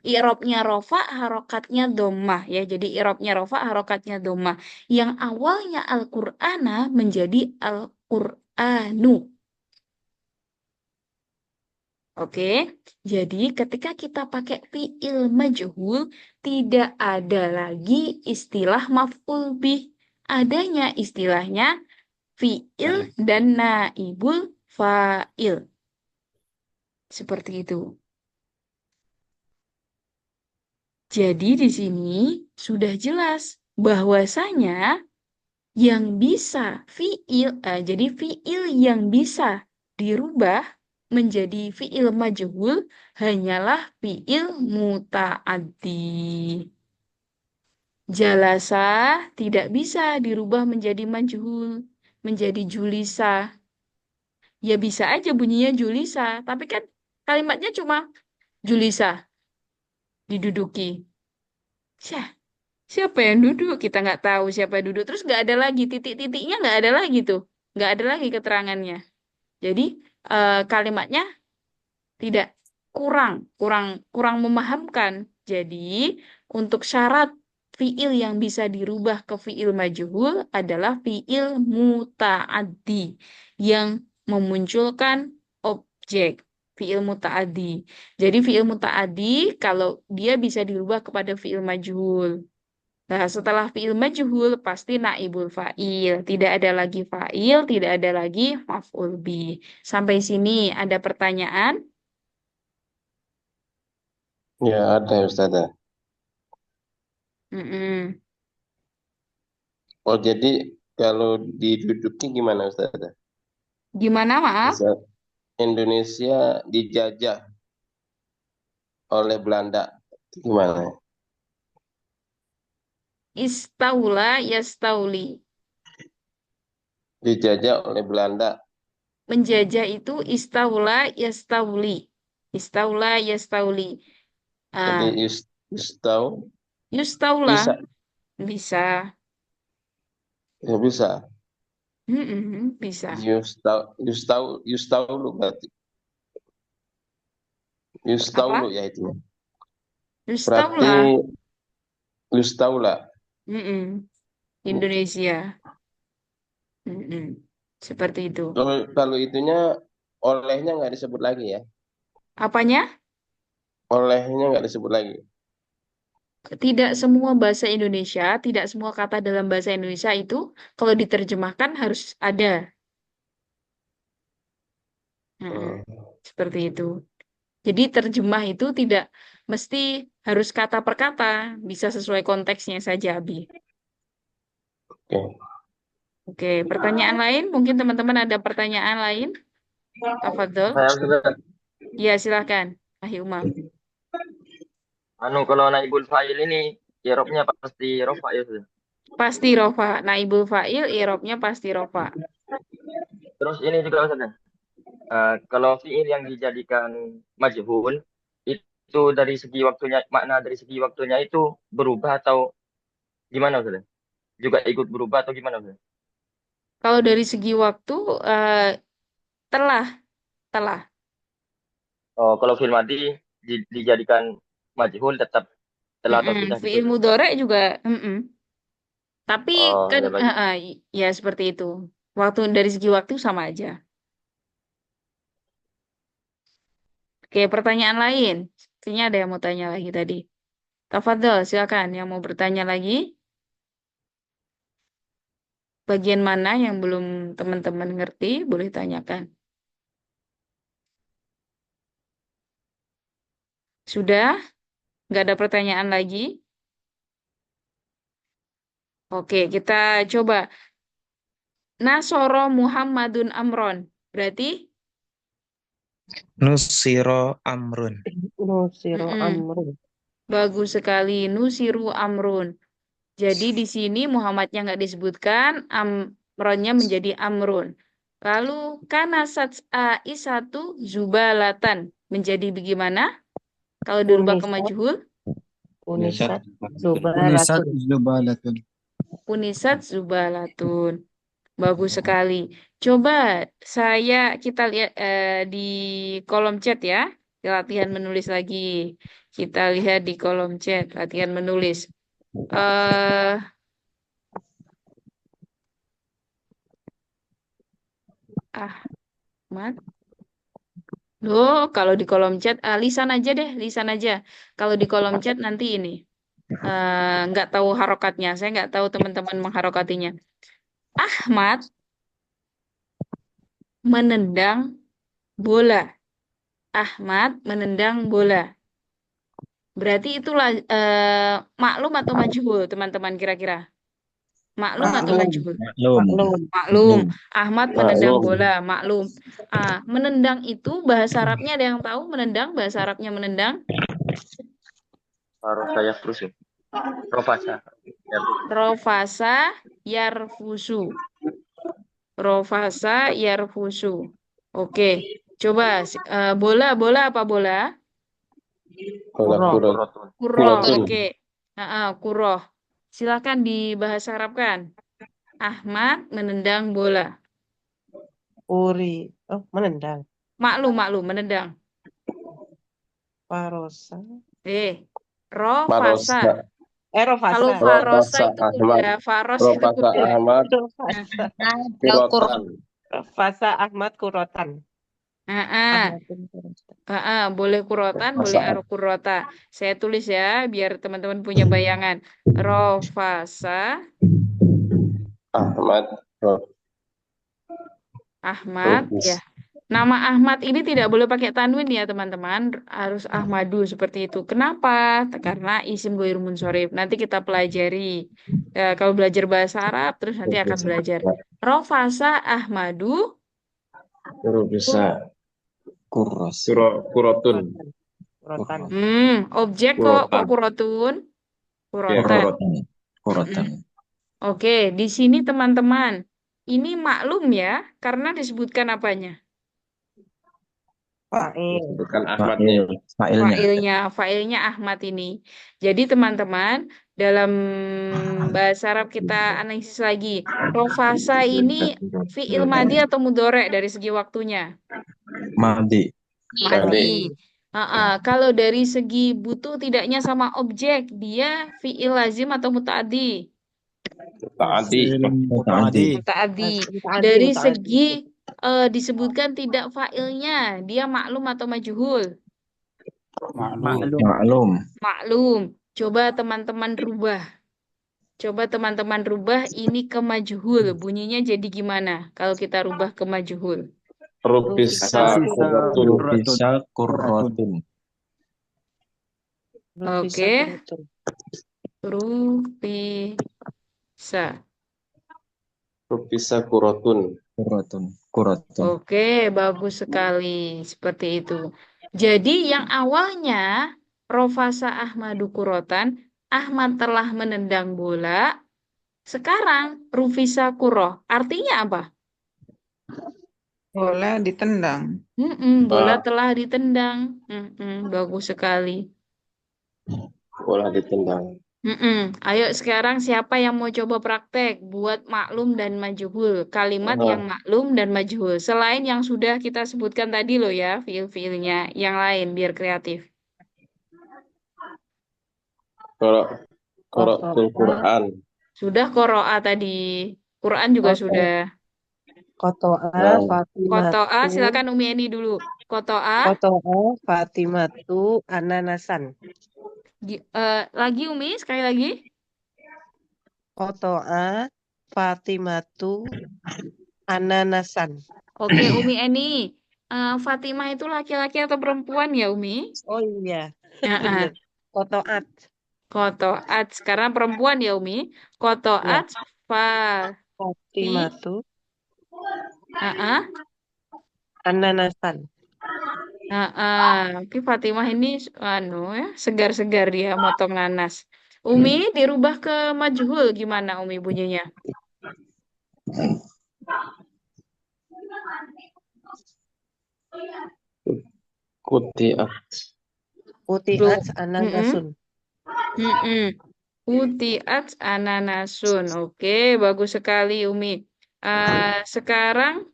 S2: I'robnya rofa, harokatnya domah ya. Jadi i'robnya rofa, harokatnya domah. Yang awalnya Al-Qur'ana menjadi Al-Qur'anu. Oke, jadi ketika kita pakai fi'il majhul, tidak ada lagi istilah maf'ul bih. Adanya istilahnya fi'il dan naibul fa'il. Seperti itu. Jadi di sini sudah jelas bahwasanya yang bisa jadi fi'il yang bisa dirubah menjadi fi'il majhul hanyalah fi'il muta'addi. Jalasa tidak bisa dirubah menjadi majhul, menjadi julisa. Ya bisa aja bunyinya julisa, tapi kan kalimatnya cuma julisa, diduduki. Syah, siapa yang duduk? Kita nggak tahu siapa yang duduk. Terus nggak ada lagi titik-titiknya, nggak ada lagi tuh, nggak ada lagi keterangannya. Jadi kalimatnya tidak kurang, kurang, kurang memahamkan. Jadi untuk syarat fiil yang bisa dirubah ke fiil majhul adalah fiil muta'addi yang memunculkan objek. Fiil muta'addi. Jadi fiil muta'addi kalau dia bisa dirubah kepada fiil majhul. Nah, setelah fi'il majhul pasti naibul fa'il. Tidak ada lagi fa'il, tidak ada lagi maf'ul bih. Sampai sini ada pertanyaan?
S10: Ya, ada ya Ustazah.
S2: Mm-mm.
S10: Oh, jadi kalau diduduki gimana Ustazah?
S2: Gimana, maaf?
S10: Misal Indonesia dijajah oleh Belanda, gimana?
S2: Istaula yastauli.
S10: Dijajah oleh Belanda,
S2: Menjajah itu istaula yastauli. Istaula yastauli.
S10: jadi
S2: Ah,
S10: Yustau
S2: yustaula
S10: bisa,
S2: bisa.
S10: ya bisa.
S2: Mm-mm, bisa.
S10: Yustaulu berarti. Yustaulu
S2: Apa?
S10: ya itu. Berarti
S2: Yustaula.
S10: Yustaula.
S2: Mm-mm. Indonesia. Mm-mm. Seperti itu.
S10: Kalau itunya olehnya nggak disebut lagi ya.
S2: Apanya?
S10: Olehnya nggak disebut lagi.
S2: Tidak semua bahasa Indonesia, tidak semua kata dalam bahasa Indonesia itu kalau diterjemahkan harus ada. Mm-mm.
S10: Hmm.
S2: Seperti itu. Jadi terjemah itu tidak mesti harus kata per kata, bisa sesuai konteksnya saja, Abi.
S10: Oke.
S2: Oke, pertanyaan lain? Mungkin teman-teman ada pertanyaan lain? Tafadhol.
S6: Saya Ustaz.
S2: Ya, silakan. Ahi Umam.
S6: Kalau naibul fa'il ini i'rabnya pasti rofa ya Ustaz.
S2: Pasti rofa. Naibul fa'il, i'rabnya pasti rofa.
S6: Terus ini juga Ustaz. Kalau fi'il yang dijadikan majhul itu dari segi waktunya, makna dari segi waktunya itu berubah atau gimana Ustaz? Juga ikut berubah atau gimana Ustaz?
S2: Kalau dari segi waktu, telah.
S6: Oh, kalau fi'il madhi dijadikan majhul tetap telah atau sudah gitu.
S2: Fi'il mudhari juga. Tapi
S6: Oh,
S2: kan,
S6: ya baik.
S2: ya seperti itu. Waktu dari segi waktu sama aja. Oke, pertanyaan lain. Sepertinya ada yang mau tanya lagi tadi. Tafadhol, silakan. Yang mau bertanya lagi, bagian mana yang belum teman-teman ngerti, boleh tanyakan. Sudah? Nggak ada pertanyaan lagi? Oke, kita coba. Nasoro Muhammadun Amron. Berarti?
S3: Nusiro amrun.
S8: Nusiro
S2: Mm-mm.
S8: amrun.
S2: Bagus sekali. Nusiru Amrun. Jadi di sini Muhammadnya nggak disebutkan, Amronnya menjadi Amrun. Lalu kanasat Aisyatu Zubalatan menjadi bagaimana? Kalau dirubah ke
S8: Unisat.
S2: majhul,
S8: Unisat.
S5: Unisat
S8: Zubaratun.
S5: zubalatun.
S2: Unisat Zubalatun. Bagus sekali. Coba kita lihat di kolom chat ya. Latihan menulis lagi. Kita lihat di kolom chat, latihan menulis. Eh Ahmad. Loh, kalau di kolom chat, lisan aja deh, lisan aja. Kalau di kolom chat nanti ini, nggak tahu harokatnya. Saya nggak tahu teman-teman mengharokatinya. Ahmad menendang bola. Ahmad menendang bola. Berarti itulah maklum atau majhul, teman-teman kira-kira? Maklum atau
S8: Maklum.
S2: majhul?
S3: Maklum.
S2: Maklum.
S3: Maklum.
S2: Ahmad menendang
S10: Maklum.
S2: bola, maklum. Menendang itu bahasa Arabnya ada yang tahu menendang? Bahasa Arabnya menendang?
S6: Rofa ya terus ya. Rofasa. Ya,
S2: Rofasa yarfusu. Rofasa yarfusu. Oke, coba bola apa bola?
S10: Bola
S8: Kuro.
S10: kurun.
S6: Kurotun.
S2: Kuroh.
S10: Kurotun.
S2: Oke. Kuroh. Silakan dibahasa Arabkan. Ahmad menendang bola.
S8: Uri. Oh, menendang.
S2: Maklum, menendang.
S8: Farosa.
S2: Rofasa.
S10: Marosa.
S8: Rofasa.
S2: Kalau farosa
S10: Rofasa
S2: itu
S10: Ahmad.
S2: kuda, faros itu
S10: Rofasa
S2: kuda.
S10: Ahmad.
S8: Rofasa.
S10: Kurotan.
S8: Rofasa Ahmad Kurotan.
S2: Ah,
S8: Ahmadun Kurotan.
S2: boleh kurotan, boleh
S10: Rofasa
S2: kurota. Saya tulis ya, biar teman-teman punya bayangan. Rofasa
S10: Ahmad.
S2: Ahmad,
S10: Rufus.
S2: ya. Nama Ahmad ini tidak boleh pakai tanwin ya teman-teman, harus Ahmadu seperti itu. Kenapa? Karena isim ghair munsorif. Nanti kita pelajari. Kalau belajar bahasa Arab, terus nanti akan belajar. Rofasa Ahmadu.
S10: Rufisa.
S5: Kuros.
S9: Kurotun.
S8: Kurotan.
S2: Objek kok
S9: Kurotan.
S2: kurotun?
S9: Ya,
S2: Kurotan.
S9: kurotun.
S5: Kurotan.
S2: Oke, di sini teman-teman, ini maklum ya, karena disebutkan apanya?
S8: Fa'il.
S9: Bukan Ahmadnya.
S2: Failnya Ahmad ini. Jadi teman-teman, dalam bahasa Arab kita analisis lagi. Rofasa ini fi'il madi atau mudhari dari segi waktunya?
S5: Madi.
S2: Madi. Kalau dari segi butuh tidaknya sama objek, dia fi'il lazim atau muta'addi?
S9: Ta'adi.
S5: Muta'adi.
S2: Muta'addi.
S8: Muta'addi,
S2: Dari
S8: muta'addi.
S2: segi disebutkan tidak fa'ilnya, dia maklum atau majhul?
S5: Maklum.
S2: Maklum. Coba teman-teman rubah. Ini ke majhul. Bunyinya jadi gimana kalau kita rubah ke majhul?
S9: Rufisa kurratun.
S5: Rufisa kurratun.
S8: Rufisa
S2: Oke.
S8: kurratun.
S2: Rufisa.
S9: Rufisa kurratun.
S5: Kurratun.
S2: Oke, bagus sekali. Seperti itu. Jadi yang awalnya Rofasa Ahmadu Kurotan, Ahmad telah menendang bola. Sekarang Rufisa Kuroh. Artinya apa?
S7: Bola ditendang.
S2: Bola telah ditendang. Bagus sekali.
S9: Bola ditendang.
S2: Ayo sekarang siapa yang mau coba praktek buat maklum dan majhul? Kalimat yang maklum dan majhul. Selain yang sudah kita sebutkan tadi loh ya, fiil-fiilnya. Yang lain biar kreatif.
S9: Qara'tul Qur'an.
S2: Sudah qoro'a tadi. Quran juga sudah.
S8: Koto'a Fatimatu.
S2: Koto'a, silakan Umi Eni dulu. Koto'a.
S8: Koto'a Fatimatu ananasan.
S2: Lagi Umi, sekali lagi.
S8: Koto'a Fatimatu ananasan.
S2: Oke, Umi Eni. Fatimah itu laki-laki atau perempuan ya, Umi?
S8: Oh iya.
S2: Heeh.
S8: Koto'at.
S2: Koto'at. Sekarang perempuan ya, Umi. Koto'at
S8: Fatimatu
S2: ananasan.
S8: ananasan.
S2: Oke, Fatimah ini ya, segar-segar dia motong nanas. Umi dirubah ke majhul gimana Umi bunyinya?
S9: Kuti'at.
S8: Uti'at ananasun.
S2: Uti'at ananasun. Oke, bagus sekali Umi. Sekarang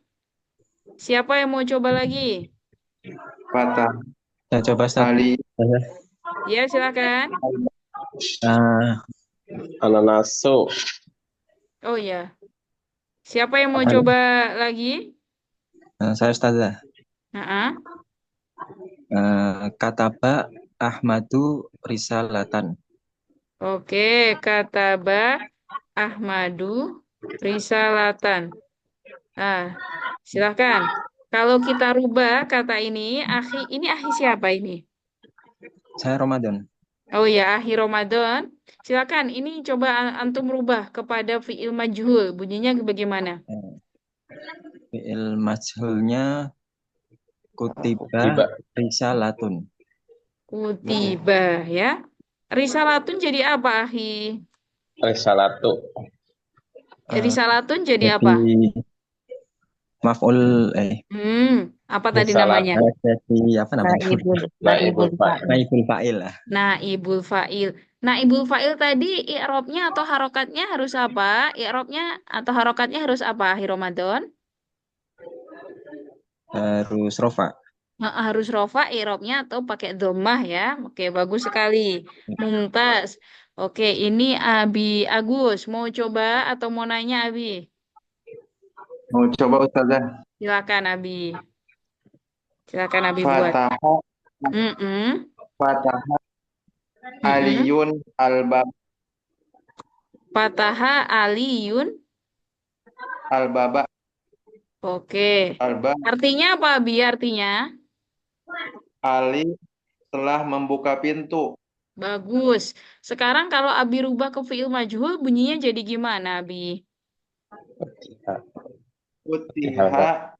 S2: siapa yang mau coba lagi?
S1: Fatah.
S5: Saya coba Ustaz.
S1: Ali.
S2: Ya, silakan.
S9: Ananaso.
S2: Oh ya. Siapa yang mau coba lagi?
S5: Saya Ustazah. Kataba Ahmadu risalatan.
S2: Oke, kataba Ahmadu risalatan. Silakan. Kalau kita rubah kata ini akhi siapa ini?
S5: Saya Ramadan.
S2: Oh ya, akhi Ramadan. Silakan, ini coba antum rubah kepada fi'il majhul. Bunyinya bagaimana?
S5: Fi'il majhulnya kutiba risalatun.
S2: Kutiba ya. Risalatun jadi apa, akhi?
S9: Risalatu.
S2: Risalatun jadi apa?
S5: Maf'ul
S2: apa tadi namanya?
S5: Jadi apa namanya?
S8: Naibul
S5: fa'il lah.
S2: Naibul fa'il. Naibul fa'il tadi i'rabnya atau harokatnya harus apa? I'rabnya atau harokatnya harus apa, akhi Ramadan?
S5: Harus rofa.
S2: Harus rofa i'rabnya atau pakai dhammah ya. Oke, bagus sekali. Mumtaz. Oke, ini Abi Agus. Mau coba atau mau nanya, Abi?
S1: Mau coba Ustazah.
S2: Silakan, Abi. Silakan, Abi buat.
S1: Fataha Aliyun al-bab.
S2: Fataha Aliyun
S1: Al-baba.
S2: Oke. Artinya apa, Abi? Artinya?
S1: Ali telah membuka pintu.
S2: Bagus. Sekarang kalau Abi rubah ke fi'il majhul, bunyinya jadi gimana, Abi?
S1: Futiha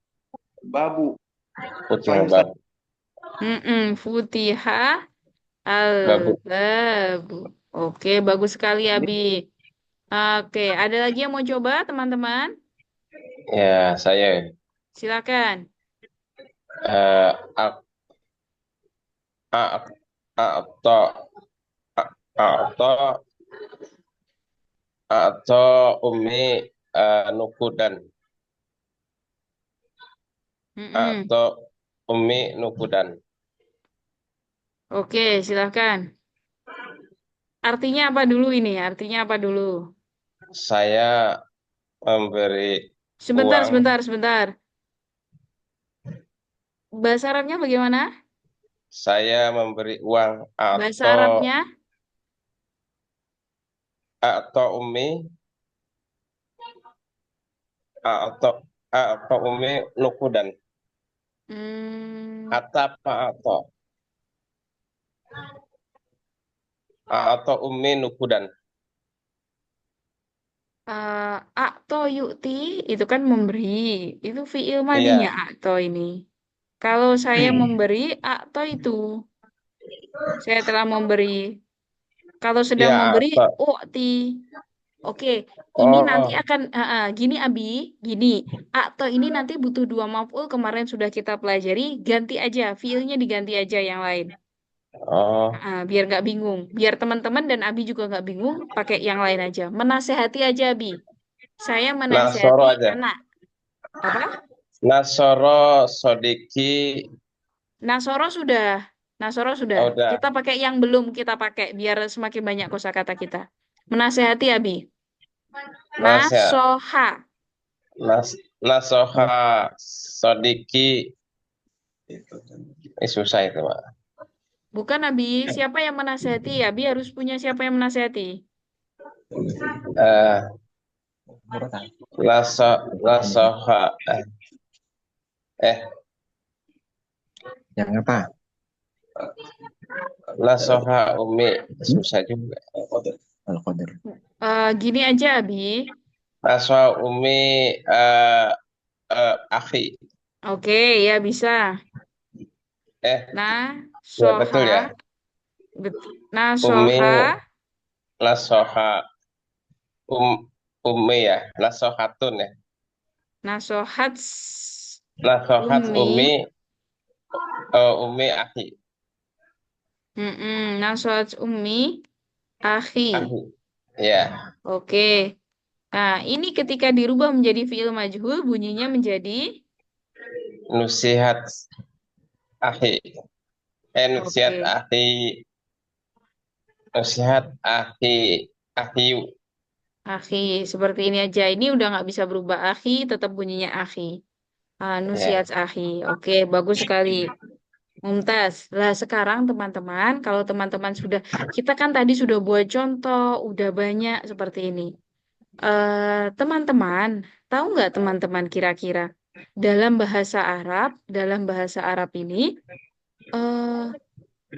S1: babu.
S9: Futiha babu.
S2: Futiha al-babu. Oke, bagus sekali, Abi. Oke, ada lagi yang mau coba, teman-teman?
S9: Ya, saya.
S2: Silakan.
S9: Atau umi nukudan. Atau umi nukudan.
S2: Oke, silakan. Artinya apa dulu ini? Artinya apa dulu?
S10: Saya memberi
S2: Sebentar,
S10: uang.
S2: sebentar. Bahasa Arabnya bagaimana?
S10: Saya memberi uang
S2: Bahasa Arabnya?
S10: atau umi atau umi nukudan
S2: Hmm,
S10: atau umi nukudan.
S2: akto yu'ti itu kan memberi. Itu fi'il madinya
S10: Iya,
S2: akto ini. Kalau saya memberi, akto itu. Saya telah memberi. Kalau sedang
S10: iya
S2: memberi,
S10: atau
S2: u'ti. Oke, ini nanti
S10: oh
S2: akan gini Abi, gini. Atau ini nanti butuh dua maf'ul kemarin sudah kita pelajari, ganti aja, fiilnya diganti aja yang lain.
S10: oh
S2: Biar nggak bingung, biar teman-teman dan Abi juga nggak bingung, pakai yang lain aja. Menasehati aja Abi. Saya menasehati
S10: Nasoro aja.
S2: anak. Apa?
S10: Nasoro Sodiki.
S2: Nasoro sudah. Nasoro sudah.
S10: Oh, udah.
S2: Kita pakai yang belum kita pakai biar semakin banyak kosakata kita. Menasehati Abi.
S10: Nasihat.
S2: Nasoha.
S10: Nasoha Sodiki. Susah itu, Pak.
S2: Bukan Abi, siapa yang menasehati? Abi harus punya siapa yang menasehati.
S10: Eh, Nasoha.
S5: Yang apa?
S10: Nasoha umi. Susah juga.
S5: Al-Qadar.
S2: Gini aja Abi.
S10: Nasoha umi akhi.
S2: Oke, ya bisa.
S10: Ya, betul ya. Umi
S2: Nasoha.
S10: nasoha umi ya. Nasohatun ya.
S2: Nasohat
S10: Nasohat
S2: umi.
S10: Umi akhi.
S2: Nasohat umi akhi.
S10: Ya.
S2: Oke. Nah, ini ketika dirubah menjadi fi'il majhul, bunyinya menjadi
S10: Nusihat akhi. Nusihat
S2: Oke.
S10: akhi. Nusihat akhi. Akhiu.
S2: Akhi, seperti ini aja. Ini udah nggak bisa berubah akhi, tetap bunyinya akhi. Nusihat akhi. Oke, bagus sekali. Mumtaz. Lah sekarang teman-teman, kalau teman-teman sudah, kita kan tadi sudah buat contoh, udah banyak seperti ini. Teman-teman, tahu nggak teman-teman kira-kira dalam bahasa Arab ini,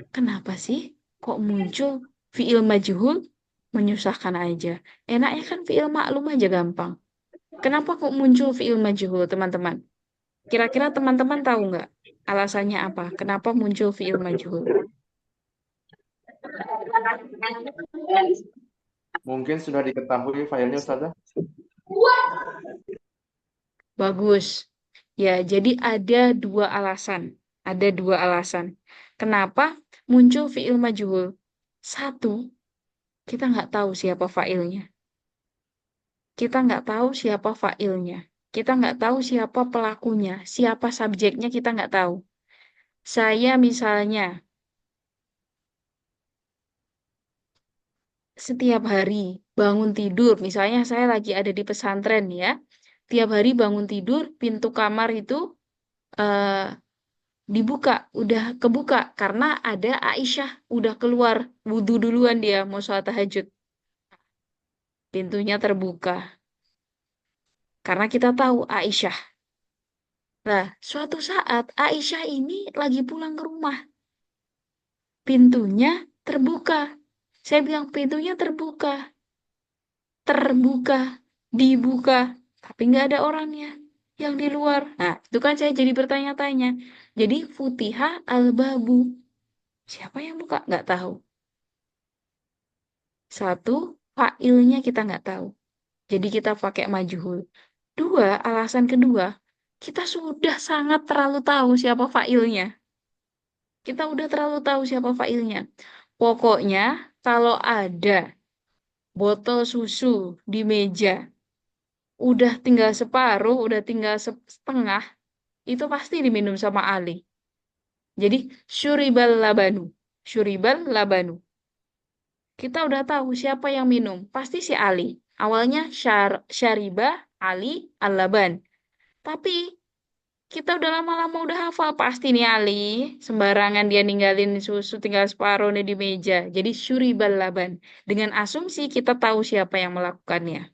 S2: kenapa sih kok muncul fi'il majhul menyusahkan aja? Enaknya kan fi'il maklum aja gampang. Kenapa kok muncul fi'il majhul, teman-teman? Kira-kira teman-teman tahu nggak alasannya apa? Kenapa muncul fi'il majhul?
S1: Mungkin sudah diketahui filenya Ustazah.
S2: Bagus. Ya, jadi ada dua alasan. Ada dua alasan. Kenapa muncul fi'il majhul? Satu, kita nggak tahu siapa fa'ilnya. Kita nggak tahu siapa fa'ilnya. Kita nggak tahu siapa pelakunya. Siapa subjeknya kita nggak tahu. Saya misalnya, setiap hari bangun tidur, misalnya saya lagi ada di pesantren ya. Tiap hari bangun tidur, pintu kamar itu eh, dibuka, udah kebuka karena ada Aisyah udah keluar wudhu duluan dia mau sholat tahajud. Pintunya terbuka karena kita tahu Aisyah. Nah, suatu saat Aisyah ini lagi pulang ke rumah. Pintunya terbuka. Saya bilang pintunya terbuka, dibuka, tapi nggak ada orangnya yang di luar. Nah, itu kan saya jadi bertanya-tanya. Jadi Futiha al-Babu. Siapa yang buka? Nggak tahu. Satu, fa'ilnya kita nggak tahu. Jadi kita pakai majhul. Dua, alasan kedua, kita sudah sangat terlalu tahu siapa fa'ilnya. Kita udah terlalu tahu siapa fa'ilnya. Pokoknya kalau ada botol susu di meja, udah tinggal separuh, udah tinggal setengah, itu pasti diminum sama Ali. Jadi syuribal labanu. Syuribal labanu. Kita udah tahu siapa yang minum. Pasti si Ali. Awalnya syaribah Ali al-laban. Tapi kita udah lama-lama udah hafal pasti nih Ali. Sembarangan dia ninggalin susu tinggal separuh nih di meja. Jadi syuribal laban. Dengan asumsi kita tahu siapa yang melakukannya.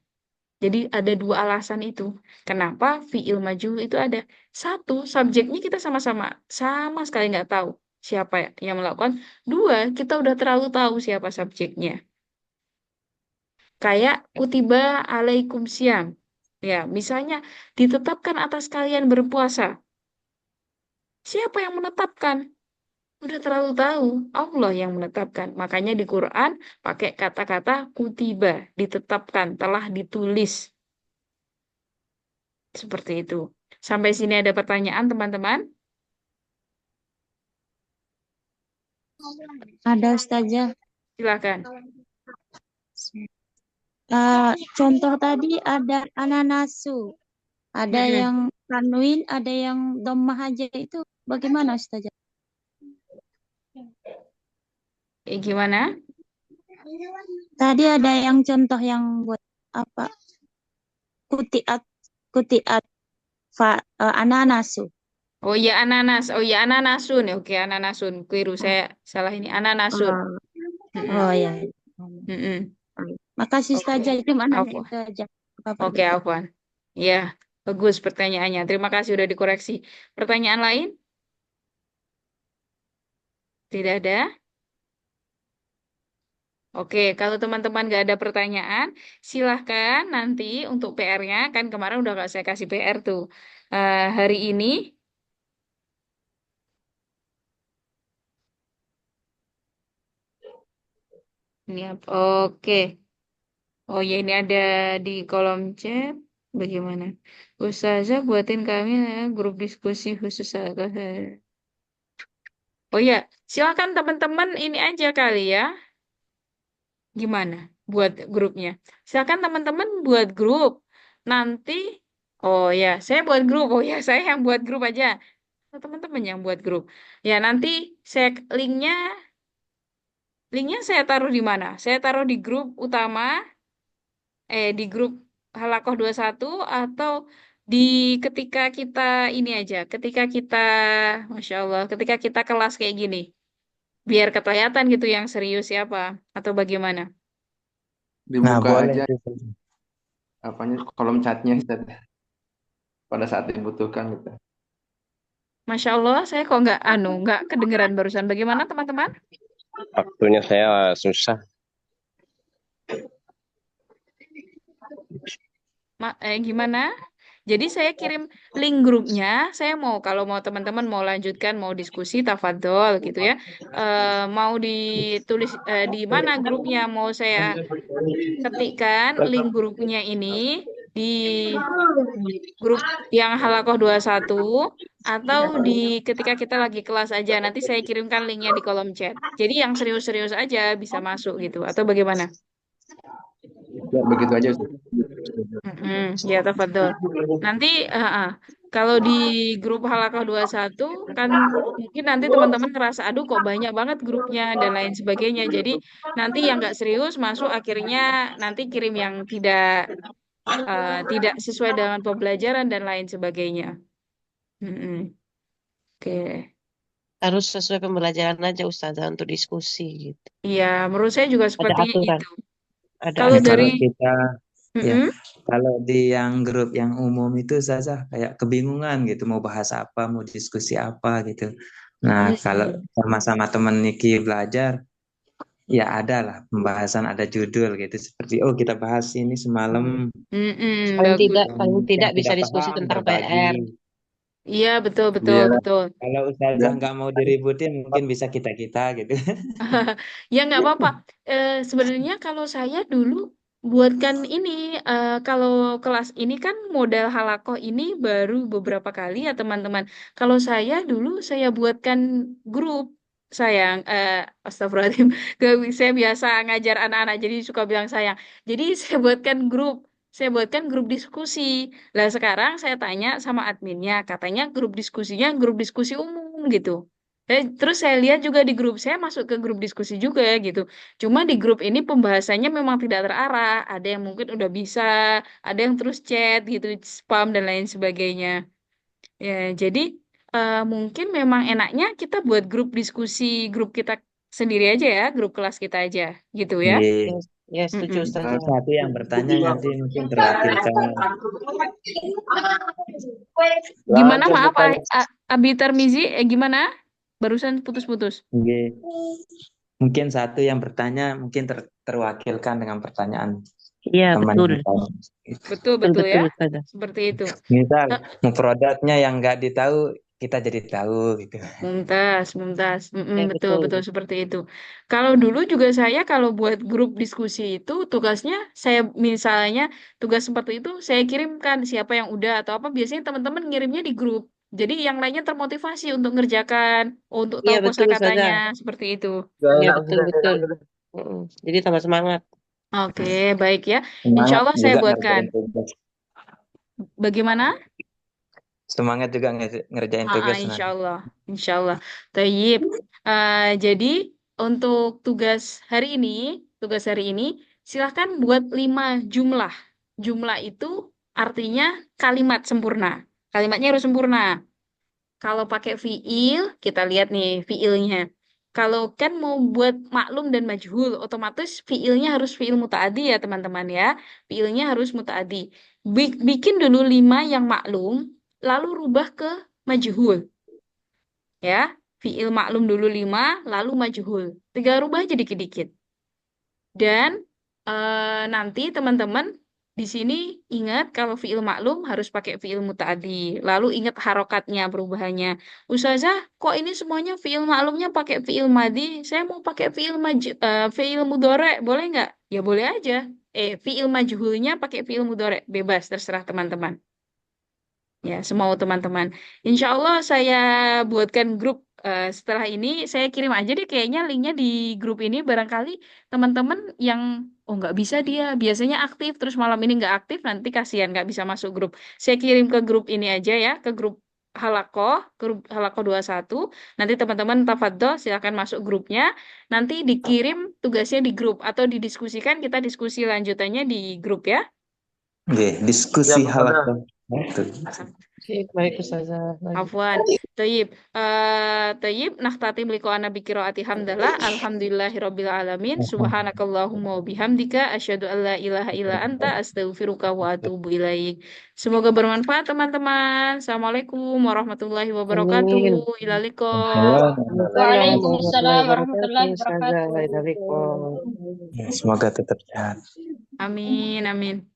S2: Jadi ada dua alasan itu. Kenapa fi'il majhul itu ada? Satu, subjeknya kita sama sekali nggak tahu siapa yang melakukan. Dua, kita udah terlalu tahu siapa subjeknya. Kayak kutiba alaikum siam. Ya, misalnya ditetapkan atas kalian berpuasa. Siapa yang menetapkan? Udah terlalu tahu. Allah yang menetapkan. Makanya di Quran pakai kata-kata kutiba, ditetapkan, telah ditulis. Seperti itu. Sampai sini ada pertanyaan, teman-teman?
S11: Ada Ustazah.
S2: Silakan.
S11: Contoh tadi ada ananasu. Ada yang tanwin, ada yang dhammah aja, itu bagaimana Ustazah?
S2: Gimana?
S11: Tadi ada yang contoh yang buat apa? Kutiat ananasu.
S2: Oh iya ananas. Oh iya ananasun. Oke, ananasun. Keliru saya salah ini. Ananasun.
S11: Oh ya. Makasih Ustazah, itu mana itu aja.
S2: Oke, Afwan. Ya, bagus pertanyaannya. Terima kasih sudah dikoreksi. Pertanyaan lain? Tidak ada? Oke, kalau teman-teman nggak ada pertanyaan, silahkan nanti untuk PR-nya, kan kemarin udah nggak saya kasih PR tuh. Hari ini, oke. Oh ya, ini ada di kolom chat. Bagaimana? Ustazah buatin kami grup diskusi khusus. Oh ya, silakan teman-teman ini aja kali ya. Gimana buat grupnya? Silakan teman-teman buat grup. Nanti, oh ya, saya buat grup. Oh ya, saya yang buat grup aja. Teman-teman yang buat grup. Ya, nanti saya linknya saya taruh di mana? Saya taruh di grup utama, di grup Halakoh 21 atau di ketika kita ini aja, ketika kita, Masya Allah, ketika kita kelas kayak gini. Biar kelihatan gitu yang serius siapa atau bagaimana?
S1: Dibuka
S3: boleh
S1: aja
S3: itu.
S1: apanya kolom chatnya Ustaz, pada saat dibutuhkan gitu.
S2: Masya Allah, saya kok nggak kedengeran barusan. Bagaimana teman-teman?
S10: Waktunya saya susah.
S2: Gimana? Jadi saya kirim link grupnya. Saya kalau mau teman-teman mau lanjutkan, mau diskusi, tafadhol gitu ya. Mau ditulis di mana grupnya? Mau saya ketikkan link grupnya ini di grup yang Halakoh 21 atau ketika kita lagi kelas aja. Nanti saya kirimkan linknya di kolom chat. Jadi yang serius-serius aja bisa masuk gitu. Atau bagaimana?
S1: Ya, begitu aja Ustaz.
S2: Ya, tafadhol. Nanti kalau di grup Halakoh 21 kan mungkin nanti teman-teman ngerasa aduh kok banyak banget grupnya dan lain sebagainya. Jadi nanti yang nggak serius masuk akhirnya nanti kirim yang tidak sesuai dengan pembelajaran dan lain sebagainya. Oke.
S8: Harus sesuai pembelajaran aja Ustazah untuk diskusi gitu.
S2: Iya, menurut saya juga
S8: Ada
S2: sepertinya
S8: aturan.
S2: itu.
S8: Ada
S2: Kalau
S3: Kalau
S2: dari
S3: kita kalau di yang grup yang umum itu Zaza kayak kebingungan gitu mau bahas apa, mau diskusi apa gitu. Nah, kalau sama-sama teman Niki belajar, ya ada lah pembahasan, ada judul gitu seperti kita bahas ini semalam.
S8: Paling
S2: bagus.
S8: tidak
S3: Yang
S8: bisa
S3: tidak
S8: diskusi
S3: paham
S8: tentang
S3: berbagi.
S8: PR.
S2: Iya, betul.
S3: Kalau Ustazah nggak mau diributin, mungkin bisa kita gitu.
S2: Ya nggak apa-apa. Sebenarnya kalau saya dulu buatkan ini, kalau kelas ini kan model halakoh ini baru beberapa kali ya teman-teman. Kalau saya dulu saya buatkan grup. Sayang, astagfirullahaladzim. Saya biasa ngajar anak-anak jadi suka bilang sayang. Jadi saya buatkan grup diskusi. Lah sekarang saya tanya sama adminnya, katanya grup diskusinya grup diskusi umum gitu. Terus saya lihat juga di grup, saya masuk ke grup diskusi juga gitu. Cuma di grup ini pembahasannya memang tidak terarah. Ada yang mungkin udah bisa, ada yang terus chat gitu, spam dan lain sebagainya. Ya, jadi mungkin memang enaknya kita buat grup diskusi, grup kita sendiri aja ya, grup kelas kita aja, gitu ya.
S3: Iya.
S8: Ya, setuju
S2: Mm-mm.
S8: Ustazah.
S3: Satu yang bertanya nanti mungkin terwakilkan.
S2: Gimana
S9: Lanjut
S2: maaf,
S9: bertanya.
S2: Abi Tarmizi, gimana? Barusan putus-putus.
S3: Iya. Mungkin satu yang bertanya mungkin terwakilkan dengan pertanyaan
S8: Iya,
S3: teman
S8: betul.
S3: yang tahu.
S2: Betul ya,
S8: Ustazah.
S2: seperti itu.
S3: Misal produknya yang nggak ditahu kita jadi tahu gitu.
S2: Mumtaz.
S8: Ya,
S2: Betul seperti itu. Kalau dulu juga saya kalau buat grup diskusi itu tugasnya saya misalnya tugas seperti itu saya kirimkan siapa yang udah atau apa biasanya teman-teman ngirimnya di grup. Jadi yang lainnya termotivasi untuk ngerjakan, untuk
S8: Iya,
S2: tahu
S8: betul Ustazah.
S2: kosakatanya seperti itu.
S6: Gak
S8: Iya,
S6: enak
S8: betul.
S6: gitu.
S8: Jadi tambah semangat.
S2: Oke, baik ya.
S3: Semangat
S2: Insya Allah saya
S3: juga
S2: buatkan.
S3: ngerjain tugas.
S2: Bagaimana?
S3: Semangat juga ngerjain tugas nanti.
S2: Insya Allah. Tayyib. Jadi untuk tugas hari ini, silahkan buat 5 jumlah. Jumlah itu artinya kalimat sempurna. Kalimatnya harus sempurna. Kalau pakai fiil, kita lihat nih fiilnya. Kalau kan mau buat maklum dan majhul, otomatis fiilnya harus fiil mutaadi ya teman-teman ya. Fiilnya harus mutaadi. Bikin dulu 5 yang maklum, lalu rubah ke majhul. Ya, fiil maklum dulu 5, lalu majhul. Tinggal rubah aja dikit-dikit. Dan nanti teman-teman di sini ingat kalau fiil maklum harus pakai fiil mutaadi. Lalu ingat harokatnya, perubahannya. Ustazah, kok ini semuanya fiil maklumnya pakai fiil madi? Saya mau pakai fiil mudore, boleh nggak? Ya boleh aja. Fiil majhulnya pakai fiil mudore, bebas terserah teman-teman. Ya, semau teman-teman. Insya Allah saya buatkan grup setelah ini. Saya kirim aja deh kayaknya linknya di grup ini. Barangkali teman-teman yang, oh nggak bisa dia, biasanya aktif, terus malam ini nggak aktif, nanti kasihan nggak bisa masuk grup. Saya kirim ke grup ini aja ya, ke grup grup Halako 21. Nanti teman-teman tafadhol silakan masuk grupnya. Nanti dikirim tugasnya di grup atau didiskusikan, kita diskusi lanjutannya di grup ya.
S3: Oke, diskusi
S6: Siap,
S3: halakah.
S8: Oke, baik Ustazah.
S2: Afwan. Tayyib. Tayyib. Nakhtatim liqa'ana biqiraati hamdalah. Alhamdulillahirabbil alamin. Subhanakallahumma wa bihamdika asyhadu an la ilaha illa anta astaghfiruka wa atubu ilaik. Semoga bermanfaat teman-teman. Assalamualaikum warahmatullahi
S8: Amin.
S2: wabarakatuh. Ila liqa.
S7: Waalaikumsalam warahmatullahi
S8: Ustazah.
S7: wabarakatuh.
S3: Semoga tetap sehat.
S2: Amin.